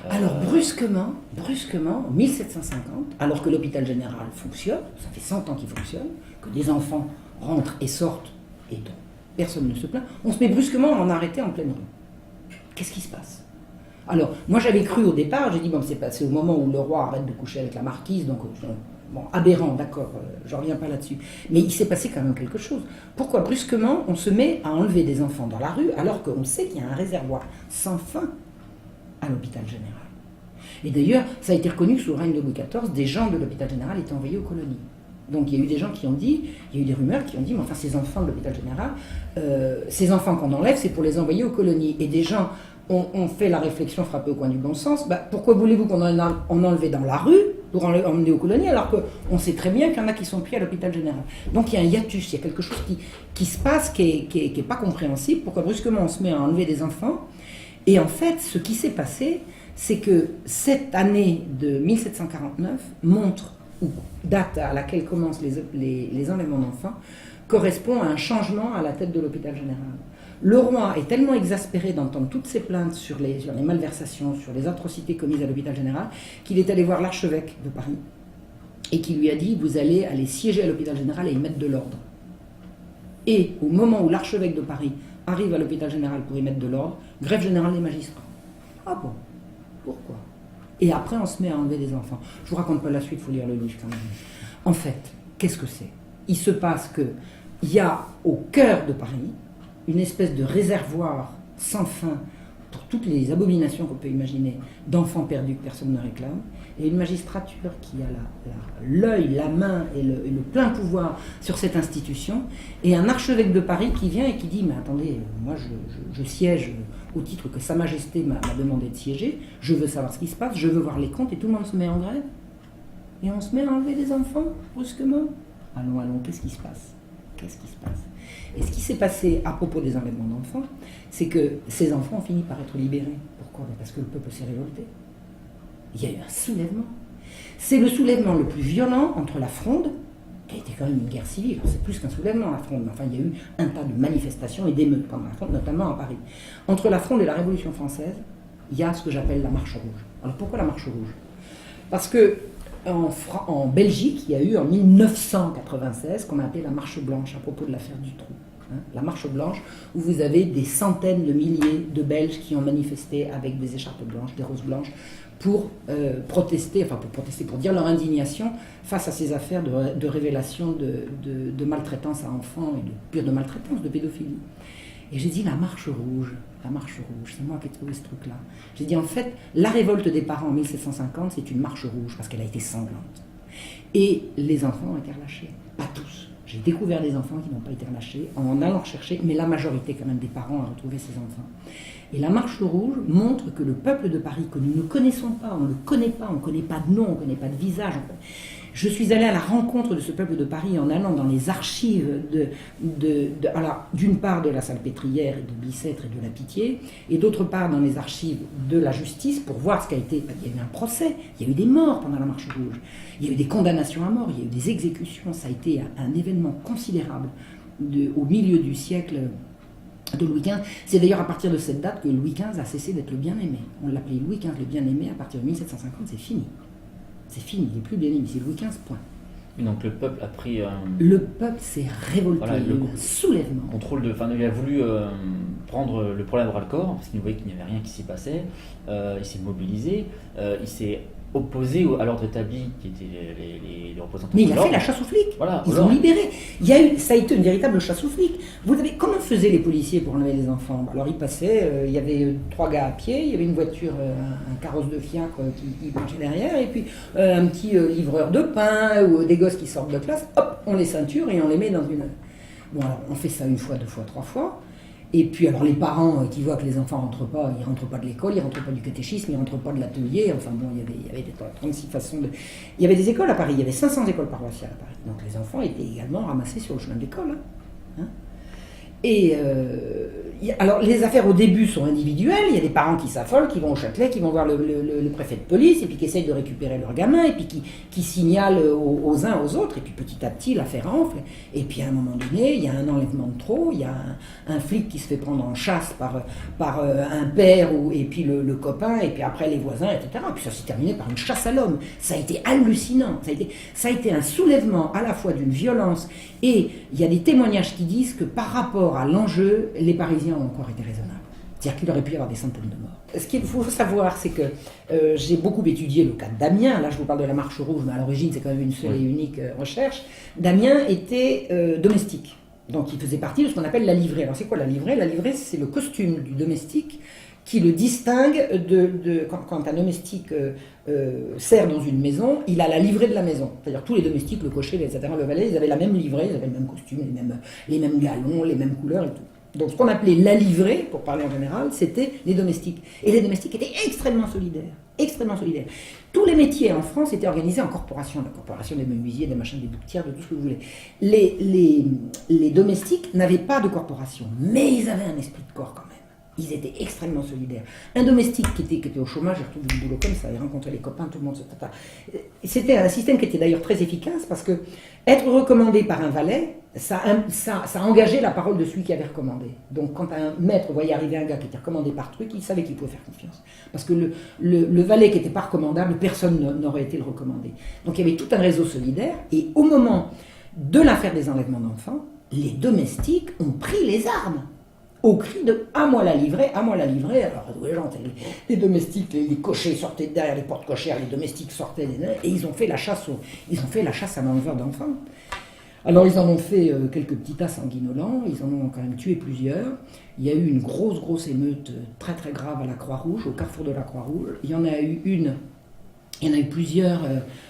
Speaker 1: Alors, brusquement, en 1750, alors que l'hôpital général fonctionne, ça fait 100 ans qu'il fonctionne, que des enfants rentrent et sortent, et dont personne ne se plaint, on se met brusquement à en arrêter en pleine rue. Qu'est-ce qui se passe? Alors, moi j'avais cru au départ, j'ai dit, bon, c'est passé au moment où le roi arrête de coucher avec la marquise, donc, bon, aberrant, d'accord, je ne reviens pas là-dessus. Mais il s'est passé quand même quelque chose. Pourquoi brusquement on se met à enlever des enfants dans la rue, alors qu'on sait qu'il y a un réservoir sans fin à l'hôpital général? Et d'ailleurs, ça a été reconnu sous le règne de Louis XIV, des gens de l'hôpital général étaient envoyés aux colonies. Donc il y a eu des gens qui ont dit, il y a eu des rumeurs qui ont dit, mais enfin ces enfants de l'hôpital général, ces enfants qu'on enlève, c'est pour les envoyer aux colonies. Et des gens ont fait la réflexion frappée au coin du bon sens, pourquoi voulez-vous qu'on en enlève dans la rue pour emmener aux colonies, alors qu'on sait très bien qu'il y en a qui sont pris à l'hôpital général. Donc il y a un hiatus, il y a quelque chose qui se passe qui est pas compréhensible. Pourquoi brusquement on se met à enlever des enfants? Et en fait, ce qui s'est passé, c'est que cette année de 1749 montre, ou date à laquelle commencent les enlèvements d'enfants, correspond à un changement à la tête de l'hôpital général. Le roi est tellement exaspéré d'entendre toutes ces plaintes sur les malversations, sur les atrocités commises à l'hôpital général, qu'il est allé voir l'archevêque de Paris et qui lui a dit, vous allez aller siéger à l'hôpital général et y mettre de l'ordre. Et au moment où l'archevêque de Paris arrive à l'hôpital général pour y mettre de l'ordre, grève générale des magistrats. Ah bon? Pourquoi? Et après, on se met à enlever des enfants. Je vous raconte pas la suite, il faut lire le livre quand même. En fait, qu'est-ce que c'est? Il se passe qu'il y a au cœur de Paris une espèce de réservoir sans fin pour toutes les abominations qu'on peut imaginer d'enfants perdus que personne ne réclame, et une magistrature qui a l'œil, la main et le plein pouvoir sur cette institution, et un archevêque de Paris qui vient et qui dit, mais attendez, moi je siège au titre que Sa Majesté m'a demandé de siéger, je veux savoir ce qui se passe, je veux voir les comptes, et tout le monde se met en grève, et on se met à enlever des enfants, brusquement. Allons, qu'est-ce qui se passe? Qu'est-ce qui se passe? Et ce qui s'est passé à propos des enlèvements d'enfants, c'est que ces enfants ont fini par être libérés. Pourquoi? Parce que le peuple s'est révolté. Il y a eu un soulèvement. C'est le soulèvement le plus violent entre la Fronde, qui a été quand même une guerre civile, c'est plus qu'un soulèvement la Fronde, mais enfin il y a eu un tas de manifestations et d'émeutes pendant la Fronde, notamment à Paris. Entre la Fronde et la Révolution française, il y a ce que j'appelle la marche rouge. Alors pourquoi la marche rouge? Parce que en Belgique, il y a eu en 1996 ce qu'on a appelé la marche blanche à propos de l'affaire Dutroux. La marche blanche, où vous avez des centaines de milliers de Belges qui ont manifesté avec des écharpes blanches, des roses blanches, pour protester, pour dire leur indignation face à ces affaires de révélation de maltraitance à enfants et de maltraitance, de pédophilie. Et j'ai dit la marche rouge, c'est moi qui ai trouvé ce truc-là. J'ai dit en fait, la révolte des parents en 1750, c'est une marche rouge, parce qu'elle a été sanglante. Et les enfants ont été relâchés, pas tous. J'ai découvert des enfants qui n'ont pas été relâchés en allant rechercher, mais la majorité quand même des parents a retrouvé ces enfants. Et la marche rouge montre que le peuple de Paris, que nous ne connaissons pas, on ne le connaît pas, on ne connaît pas de nom, on ne connaît pas de visage. Je suis allée à la rencontre de ce peuple de Paris en allant dans les archives d'une part de la Salpêtrière et de Bicêtre et de la Pitié, et d'autre part dans les archives de la justice pour voir ce qu'a été. Il y a eu un procès, il y a eu des morts pendant la marche rouge, il y a eu des condamnations à mort, il y a eu des exécutions, ça a été un événement considérable au milieu du siècle de Louis XV. C'est d'ailleurs à partir de cette date que Louis XV a cessé d'être le bien-aimé. On l'appelait Louis XV le bien-aimé, à partir de 1750, c'est fini. C'est fini, il n'est plus bien-aimé, c'est Louis XV, point.
Speaker 2: Donc le peuple a pris...
Speaker 1: Le peuple s'est révolté, voilà, il y a eu un soulèvement.
Speaker 2: Il a voulu prendre le problème à bras-le-corps, parce qu'il voyait qu'il n'y avait rien qui s'y passait. Il s'est mobilisé, il s'est opposé à l'ordre établi, qui étaient les représentants.
Speaker 1: Mais il a fait la chasse aux flics,
Speaker 2: voilà,
Speaker 1: ils ont libéré. Ça a été une véritable chasse aux flics. Comment faisaient les policiers pour enlever les enfants? Alors ils passaient, il y avait 3 gars à pied, il y avait une voiture, un carrosse de fiacre qui marchait derrière, et puis un petit livreur de pain, ou des gosses qui sortent de classe, hop, on les ceinture et on les met dans une... Bon alors on fait ça 1 fois, 2 fois, 3 fois. Et puis alors les parents qui voient que les enfants rentrent pas, ils rentrent pas de l'école, ils rentrent pas du catéchisme, ils rentrent pas de l'atelier, enfin bon, il y avait 36 façons de... Il y avait des écoles à Paris, il y avait 500 écoles paroissiales à Paris, donc les enfants étaient également ramassés sur le chemin de l'école. Et alors les affaires au début sont individuelles, il y a des parents qui s'affolent, qui vont au Châtelet, qui vont voir le préfet de police, et puis qui essayent de récupérer leur gamin, et puis qui signalent aux uns aux autres, et puis petit à petit l'affaire enfle, et puis à un moment donné, il y a un enlèvement de trop, il y a un flic qui se fait prendre en chasse par un père, et puis le copain, et puis après les voisins, etc. Et puis ça s'est terminé par une chasse à l'homme. Ça a été hallucinant, ça a été un soulèvement à la fois d'une violence, et il y a des témoignages qui disent que par rapport à l'enjeu, les Parisiens ont encore été raisonnables. C'est-à-dire qu'il aurait pu y avoir des centaines de morts. Ce qu'il faut savoir, c'est que j'ai beaucoup étudié le cas de Damien. Là, je vous parle de la marche rouge, mais à l'origine, c'est quand même une seule et unique recherche. Damien était domestique. Donc, il faisait partie de ce qu'on appelle la livrée. Alors, c'est quoi la livrée? La livrée, c'est le costume du domestique qui le distingue quand un domestique sert dans une maison, il a la livrée de la maison. C'est-à-dire tous les domestiques, le cocher, etc., le valet, ils avaient la même livrée, ils avaient le même costume, les mêmes galons, les mêmes couleurs et tout. Donc ce qu'on appelait la livrée, pour parler en général, c'était les domestiques. Et les domestiques étaient extrêmement solidaires. Extrêmement solidaires. Tous les métiers en France étaient organisés en corporation. La corporation des menuisiers, des machins, des bouquetières, de tout ce que vous voulez. Les domestiques n'avaient pas de corporation, mais ils avaient un esprit de corps quand même. Ils étaient extrêmement solidaires. Un domestique qui était au chômage, il retrouve du boulot comme ça, il rencontrait les copains, tout le monde, etc. C'était un système qui était d'ailleurs très efficace parce que être recommandé par un valet, ça engageait la parole de celui qui avait recommandé. Donc quand un maître voyait arriver un gars qui était recommandé par truc, il savait qu'il pouvait faire confiance. Parce que le valet qui n'était pas recommandable, personne n'aurait été le recommandé. Donc il y avait tout un réseau solidaire, et au moment de l'affaire des enlèvements d'enfants, les domestiques ont pris les armes. Au cri de « à moi la livrée, à moi la livrée ». Alors les domestiques, les cochers sortaient derrière les portes cochères, les domestiques sortaient et ils ont fait la chasse à l'enleveur d'enfants. Alors ils en ont fait quelques petits tas sanguinolents, ils en ont quand même tué plusieurs. Il y a eu une grosse émeute très très grave à la Croix-Rouge, au carrefour de la Croix-Rouge. Il y en a eu plusieurs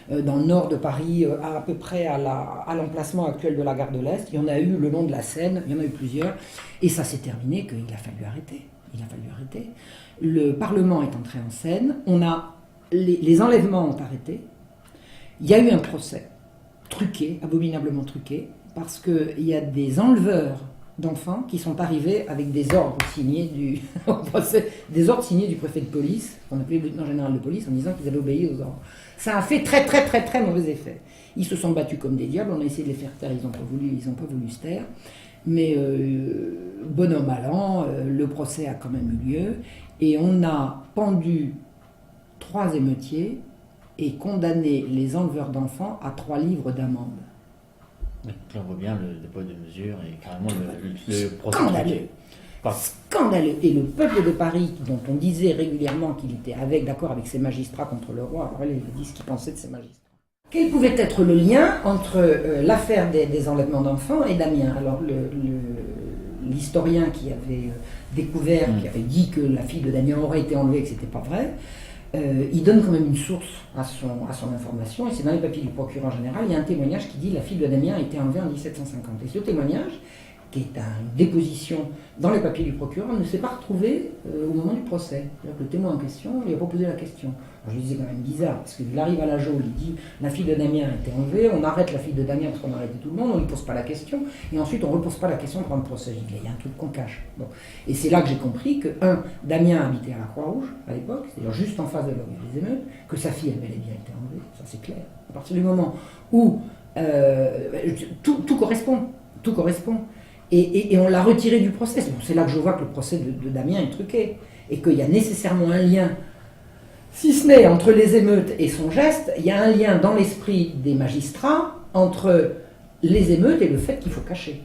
Speaker 1: dans le nord de Paris, à peu près à l'emplacement actuel de la gare de l'Est. Il y en a eu le long de la Seine, il y en a eu plusieurs. Et ça s'est terminé qu'il a fallu arrêter. Le Parlement est entré en scène, les enlèvements ont arrêté. Il y a eu un procès truqué, abominablement truqué, parce qu'il y a des enleveurs d'enfants qui sont arrivés avec des ordres signés du préfet de police, qu'on appelait le lieutenant général de police, en disant qu'ils avaient obéi aux ordres. Ça a fait très très très très mauvais effet. Ils se sont battus comme des diables, on a essayé de les faire taire, ils n'ont pas voulu se taire. Mais bon an, mal an, le procès a quand même eu lieu, Et on a pendu 3 émeutiers et condamné les enleveurs d'enfants à 3 livres d'amende.
Speaker 2: Donc là, on voit bien le poids de mesure et carrément le procès.
Speaker 1: Scandaleux. Et le peuple de Paris, dont on disait régulièrement qu'il était d'accord avec ses magistrats contre le roi, alors il dit ce qu'il pensait de ses magistrats. Quel pouvait être le lien entre l'affaire des enlèvements d'enfants et Damien? Alors l'historien qui avait découvert, qui avait dit que la fille de Damien aurait été enlevée et que c'était pas vrai, il donne quand même une source à son information, et c'est dans les papiers du procureur général, il y a un témoignage qui dit la fille de Damien a été enlevée en 1750. Et ce témoignage, qui est une déposition dans les papiers du procureur, ne s'est pas retrouvé au moment du procès. C'est-à-dire que le témoin en question lui a pas posé la question. Alors je lui disais quand même bizarre, parce qu'il arrive à la geôle, il dit la fille de Damien a été enlevée, on arrête la fille de Damien parce qu'on a arrêté tout le monde, on ne lui pose pas la question, et ensuite on ne repose pas la question pendant le procès. Je dis, il y a un truc qu'on cache. Bon. Et c'est là que j'ai compris que, Damien habitait à la Croix-Rouge à l'époque, c'est-à-dire juste en face de là où il y avait les émeutes, que sa fille avait bien été enlevée, ça c'est clair. À partir du moment où tout correspond, tout correspond. Et on l'a retiré du procès. C'est là que je vois que le procès de Damien est truqué. Et qu'il y a nécessairement un lien, si ce n'est entre les émeutes et son geste, il y a un lien dans l'esprit des magistrats entre les émeutes et le fait qu'il faut cacher.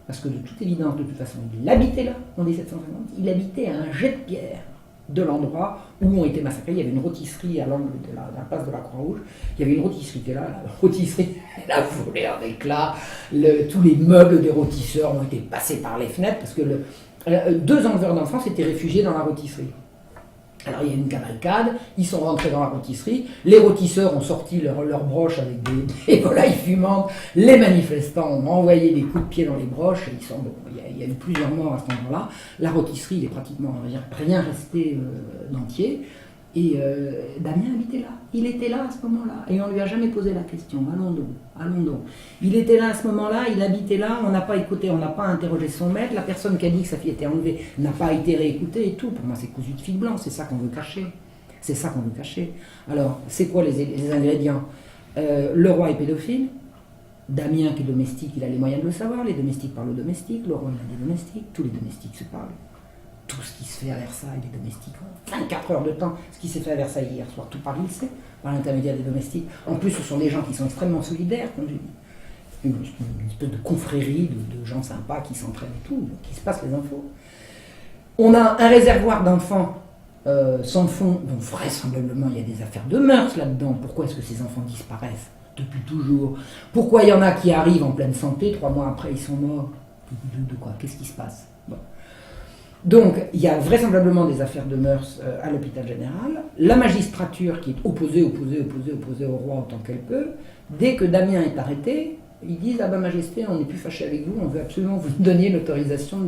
Speaker 1: Parce que de toute évidence, de toute façon, il habitait là, en 1750, il habitait à un jet de pierre de l'endroit où ont été massacrés. Il y avait une rôtisserie à l'angle de la place de la Croix-Rouge. Il y avait une rôtisserie qui était là. La rôtisserie, elle a volé en éclats. Tous les meubles des rôtisseurs ont été passés par les fenêtres parce que 2 enleveurs d'enfants s'étaient réfugiés dans la rôtisserie. Alors il y a une cavalcade, ils sont rentrés dans la rôtisserie, les rôtisseurs ont sorti leur broche avec des volailles fumantes, les manifestants ont envoyé des coups de pied dans les broches, et il y a eu plusieurs morts à ce moment-là. La rôtisserie, il est pratiquement rien resté d'entier, et Damien habitait là, il était là à ce moment-là, et on ne lui a jamais posé la question, allons donc. Il était là à ce moment-là, il habitait là, on n'a pas écouté, on n'a pas interrogé son maître, la personne qui a dit que sa fille était enlevée n'a pas été réécoutée et tout. Pour moi c'est cousu de fil blanc, c'est ça qu'on veut cacher. C'est ça qu'on veut cacher. Alors, c'est quoi les ingrédients? Le roi est pédophile, Damien qui est domestique, il a les moyens de le savoir, les domestiques parlent aux domestiques, le roi il a des domestiques, tous les domestiques se parlent. Tout ce qui se fait à Versailles, les domestiques ont 24 heures de temps. Ce qui s'est fait à Versailles hier soir, tout Paris le sait, par l'intermédiaire des domestiques. En plus, ce sont des gens qui sont extrêmement solidaires, comme je dis. Une espèce de confrérie de gens sympas qui s'entraînent et tout, qui se passent les infos. On a un réservoir d'enfants sans fond, donc vraisemblablement il y a des affaires de mœurs là-dedans. Pourquoi est-ce que ces enfants disparaissent depuis toujours? Pourquoi il y en a qui arrivent en pleine santé, 3 mois après ils sont morts? De quoi? Qu'est-ce qui se passe? Bon. Donc, il y a vraisemblablement des affaires de mœurs à l'hôpital général. La magistrature qui est opposée au roi autant qu'elle peut. Dès que Damien est arrêté, ils disent « Ah ben Majesté, on n'est plus fâché avec vous, on veut absolument vous donner l'autorisation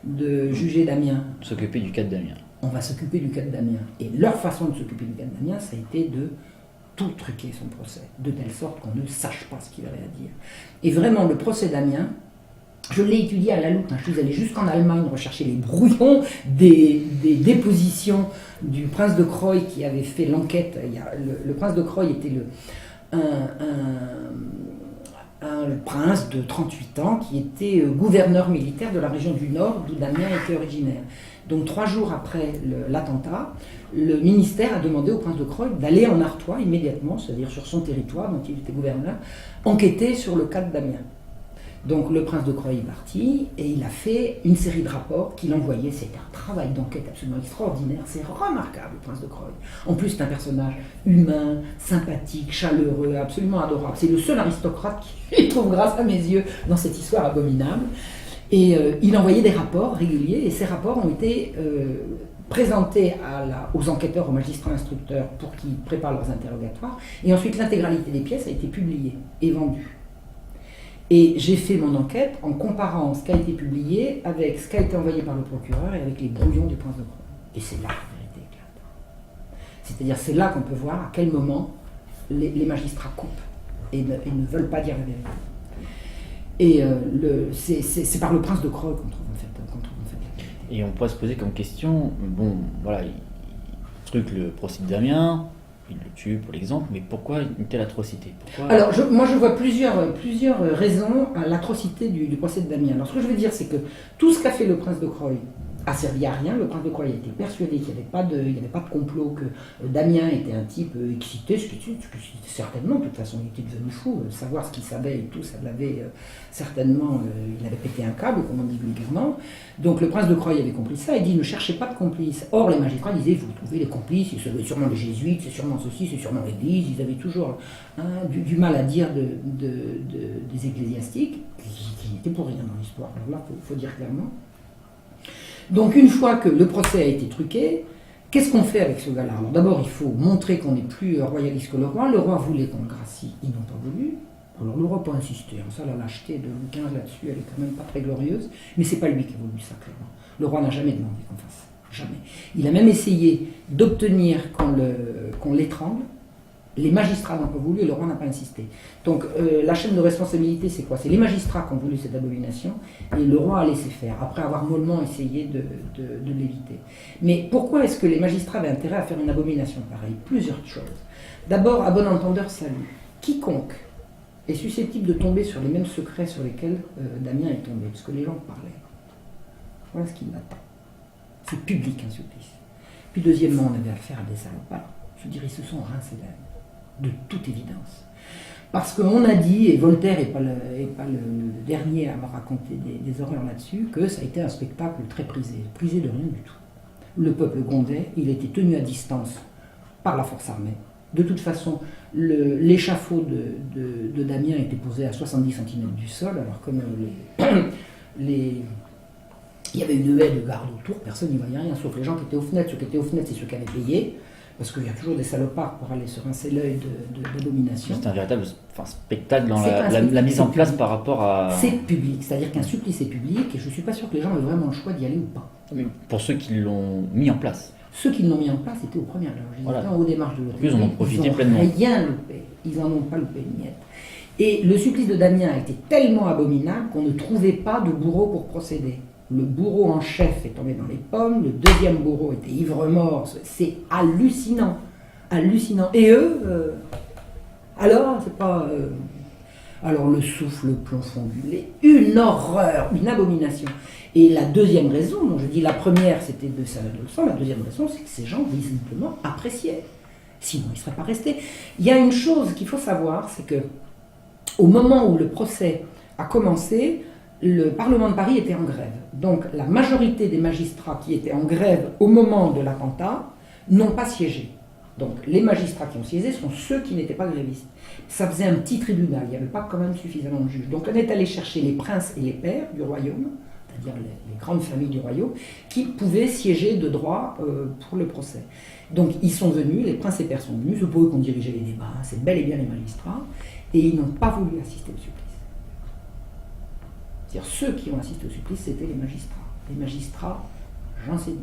Speaker 1: de juger Damien. »
Speaker 2: S'occuper du cas de Damien.
Speaker 1: On va s'occuper du cas de Damien. Et leur façon de s'occuper du cas de Damien, ça a été de tout truquer son procès, de telle sorte qu'on ne sache pas ce qu'il avait à dire. Et vraiment, le procès Damien, je l'ai étudié à la loupe. Je suis allé jusqu'en Allemagne rechercher les brouillons des dépositions du prince de Croy qui avait fait l'enquête. Le prince de Croy était un prince de 38 ans qui était gouverneur militaire de la région du Nord d'où Damien était originaire. Donc 3 jours après l'attentat, le ministère a demandé au prince de Croy d'aller en Artois immédiatement, c'est-à-dire sur son territoire dont il était gouverneur, enquêter sur le cas de Damien. Donc le prince de Croy est parti et il a fait une série de rapports qu'il envoyait. C'était un travail d'enquête absolument extraordinaire. C'est remarquable, le prince de Croy. En plus, c'est un personnage humain, sympathique, chaleureux, absolument adorable. C'est le seul aristocrate qui trouve grâce à mes yeux dans cette histoire abominable. Et il envoyait des rapports réguliers et ces rapports ont été présentés aux enquêteurs, aux magistrats instructeurs pour qu'ils préparent leurs interrogatoires. Et ensuite, l'intégralité des pièces a été publiée et vendue. Et j'ai fait mon enquête en comparant ce qui a été publié avec ce qui a été envoyé par le procureur et avec les brouillons du prince de Croy. Et c'est là que la vérité éclate. C'est-à-dire, c'est là qu'on peut voir à quel moment les magistrats coupent et ne veulent pas dire la vérité. Et c'est par le prince de Croy qu'on trouve en fait la vérité.
Speaker 2: Et on pourrait se poser comme question, bon, voilà, il truque le procès de Damien, il le tue pour l'exemple, mais pourquoi une telle atrocité?
Speaker 1: Alors, moi je vois plusieurs raisons à l'atrocité du procès de Damien. Alors, ce que je veux dire, c'est que tout ce qu'a fait le prince de Croy a servi à rien. Le prince de Croÿ était persuadé qu'il n'y avait pas de complot, que Damien était un type excité, ce qui était certainement, de toute façon, il était devenu fou. Savoir ce qu'il savait et tout, ça l'avait certainement, il avait pété un câble, comme on dit vulgairement. Donc le prince de Croÿ avait compris ça, il dit ne cherchez pas de complices. Or les magistrats disaient vous trouvez les complices, c'est sûrement les jésuites, c'est sûrement ceci, c'est sûrement l'église, ils avaient toujours du mal à dire des ecclésiastiques, qui n'étaient pour rien dans l'histoire. Alors là, il faut dire clairement. Donc une fois que le procès a été truqué, qu'est-ce qu'on fait avec ce gars-là? Alors d'abord, il faut montrer qu'on est plus royaliste que le roi. Le roi voulait qu'on le gracie, ils n'ont pas voulu. Alors le roi peut insister, ça la lâcheté de Louis XV là-dessus, elle est quand même pas très glorieuse, mais c'est pas lui qui a voulu ça, clairement. Le roi n'a jamais demandé qu'on fasse ça, jamais. Il a même essayé d'obtenir qu'on l'étrangle. Les magistrats n'ont pas voulu et le roi n'a pas insisté. Donc la chaîne de responsabilité, c'est quoi? C'est les magistrats qui ont voulu cette abomination et le roi a laissé faire, après avoir mollement essayé de l'éviter. Mais pourquoi est-ce que les magistrats avaient intérêt à faire une abomination pareille? Plusieurs choses. D'abord, à bon entendeur, salut. Quiconque est susceptible de tomber sur les mêmes secrets sur lesquels Damien est tombé, parce que les gens parlaient. Voilà ce qui l'attend. C'est public un supplice. Puis deuxièmement, on avait affaire à des salopards. Je dirais, ils se sont rincés d'âme. De toute évidence. Parce qu'on a dit, et Voltaire n'est pas le dernier à me raconter des horreurs là-dessus, que ça a été un spectacle très prisé de rien du tout. Le peuple grondait, il était tenu à distance par la force armée. De toute façon, l'échafaud de Damien était posé à 70 cm du sol, alors comme il y avait une haie de garde autour, personne n'y voyait rien, sauf les gens qui étaient aux fenêtres. Ceux qui étaient aux fenêtres, c'est ceux qui avaient payé. Parce qu'il y a toujours des salopards pour aller se rincer l'œil d'abomination.
Speaker 2: C'est un véritable spectacle dans la mise en place par rapport à...
Speaker 1: C'est public, c'est-à-dire qu'un supplice est public, et je ne suis pas sûr que les gens aient vraiment le choix d'y aller ou pas.
Speaker 2: Mais pour ceux qui l'ont mis en place.
Speaker 1: Ceux qui l'ont mis en place étaient aux premières loges. Ils étaient en haut des marches de l'autre.
Speaker 2: Ils en ont profité pleinement.
Speaker 1: Rien loupé. Ils n'en ont pas loupé une miette. Et le supplice de Damien a été tellement abominable qu'on ne trouvait pas de bourreau pour procéder. Le bourreau en chef est tombé dans les pommes, le deuxième bourreau était ivre-mort, c'est hallucinant, hallucinant. Et eux, alors, c'est pas... alors le souffle, le plomb fondu, une horreur, une abomination. Et la deuxième raison, donc je dis la première c'était de sa leçon, la deuxième raison c'est que ces gens visiblement appréciaient. Sinon ils ne seraient pas restés. Il y a une chose qu'il faut savoir, c'est que au moment où le procès a commencé, le Parlement de Paris était en grève. Donc la majorité des magistrats qui étaient en grève au moment de l'attentat n'ont pas siégé. Donc les magistrats qui ont siégé sont ceux qui n'étaient pas grévistes. Ça faisait un petit tribunal, il n'y avait pas quand même suffisamment de juges. Donc on est allé chercher les princes et les pairs du royaume, c'est-à-dire les grandes familles du royaume, qui pouvaient siéger de droit pour le procès. Donc ils sont venus, les princes et pairs sont venus, c'est pas eux qui ont dirigé les débats, c'est bel et bien les magistrats, et ils n'ont pas voulu assister au supplice. C'est-à-dire ceux qui ont assisté au supplice, c'était les magistrats jansénistes,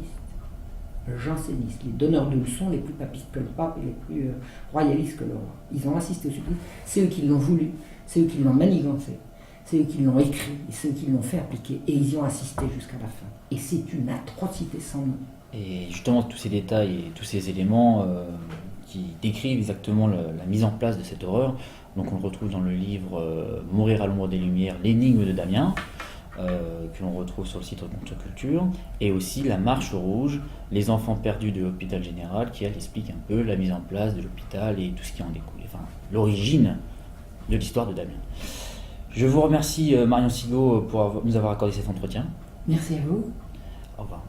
Speaker 1: les donneurs de leçons les plus papistes que le pape et les plus royalistes que le roi. Ils ont assisté au supplice, c'est eux qui l'ont voulu, c'est eux qui l'ont manigancé, c'est eux qui l'ont écrit, et c'est eux qui l'ont fait appliquer, et ils y ont assisté jusqu'à la fin. Et c'est une atrocité sans nom.
Speaker 2: Et justement, tous ces détails et tous ces éléments qui décrivent exactement la mise en place de cette horreur, donc on le retrouve dans le livre Mourir à l'ombre des Lumières, l'énigme de Damien, que l'on retrouve sur le site de Contre-Culture, et aussi La Marche Rouge, les enfants perdus de l'hôpital général, qui elle explique un peu la mise en place de l'hôpital et tout ce qui en découle, enfin l'origine de l'histoire de Damien. Je vous remercie Marion Sigaud pour nous avoir accordé cet entretien.
Speaker 1: Merci à vous.
Speaker 2: Au revoir.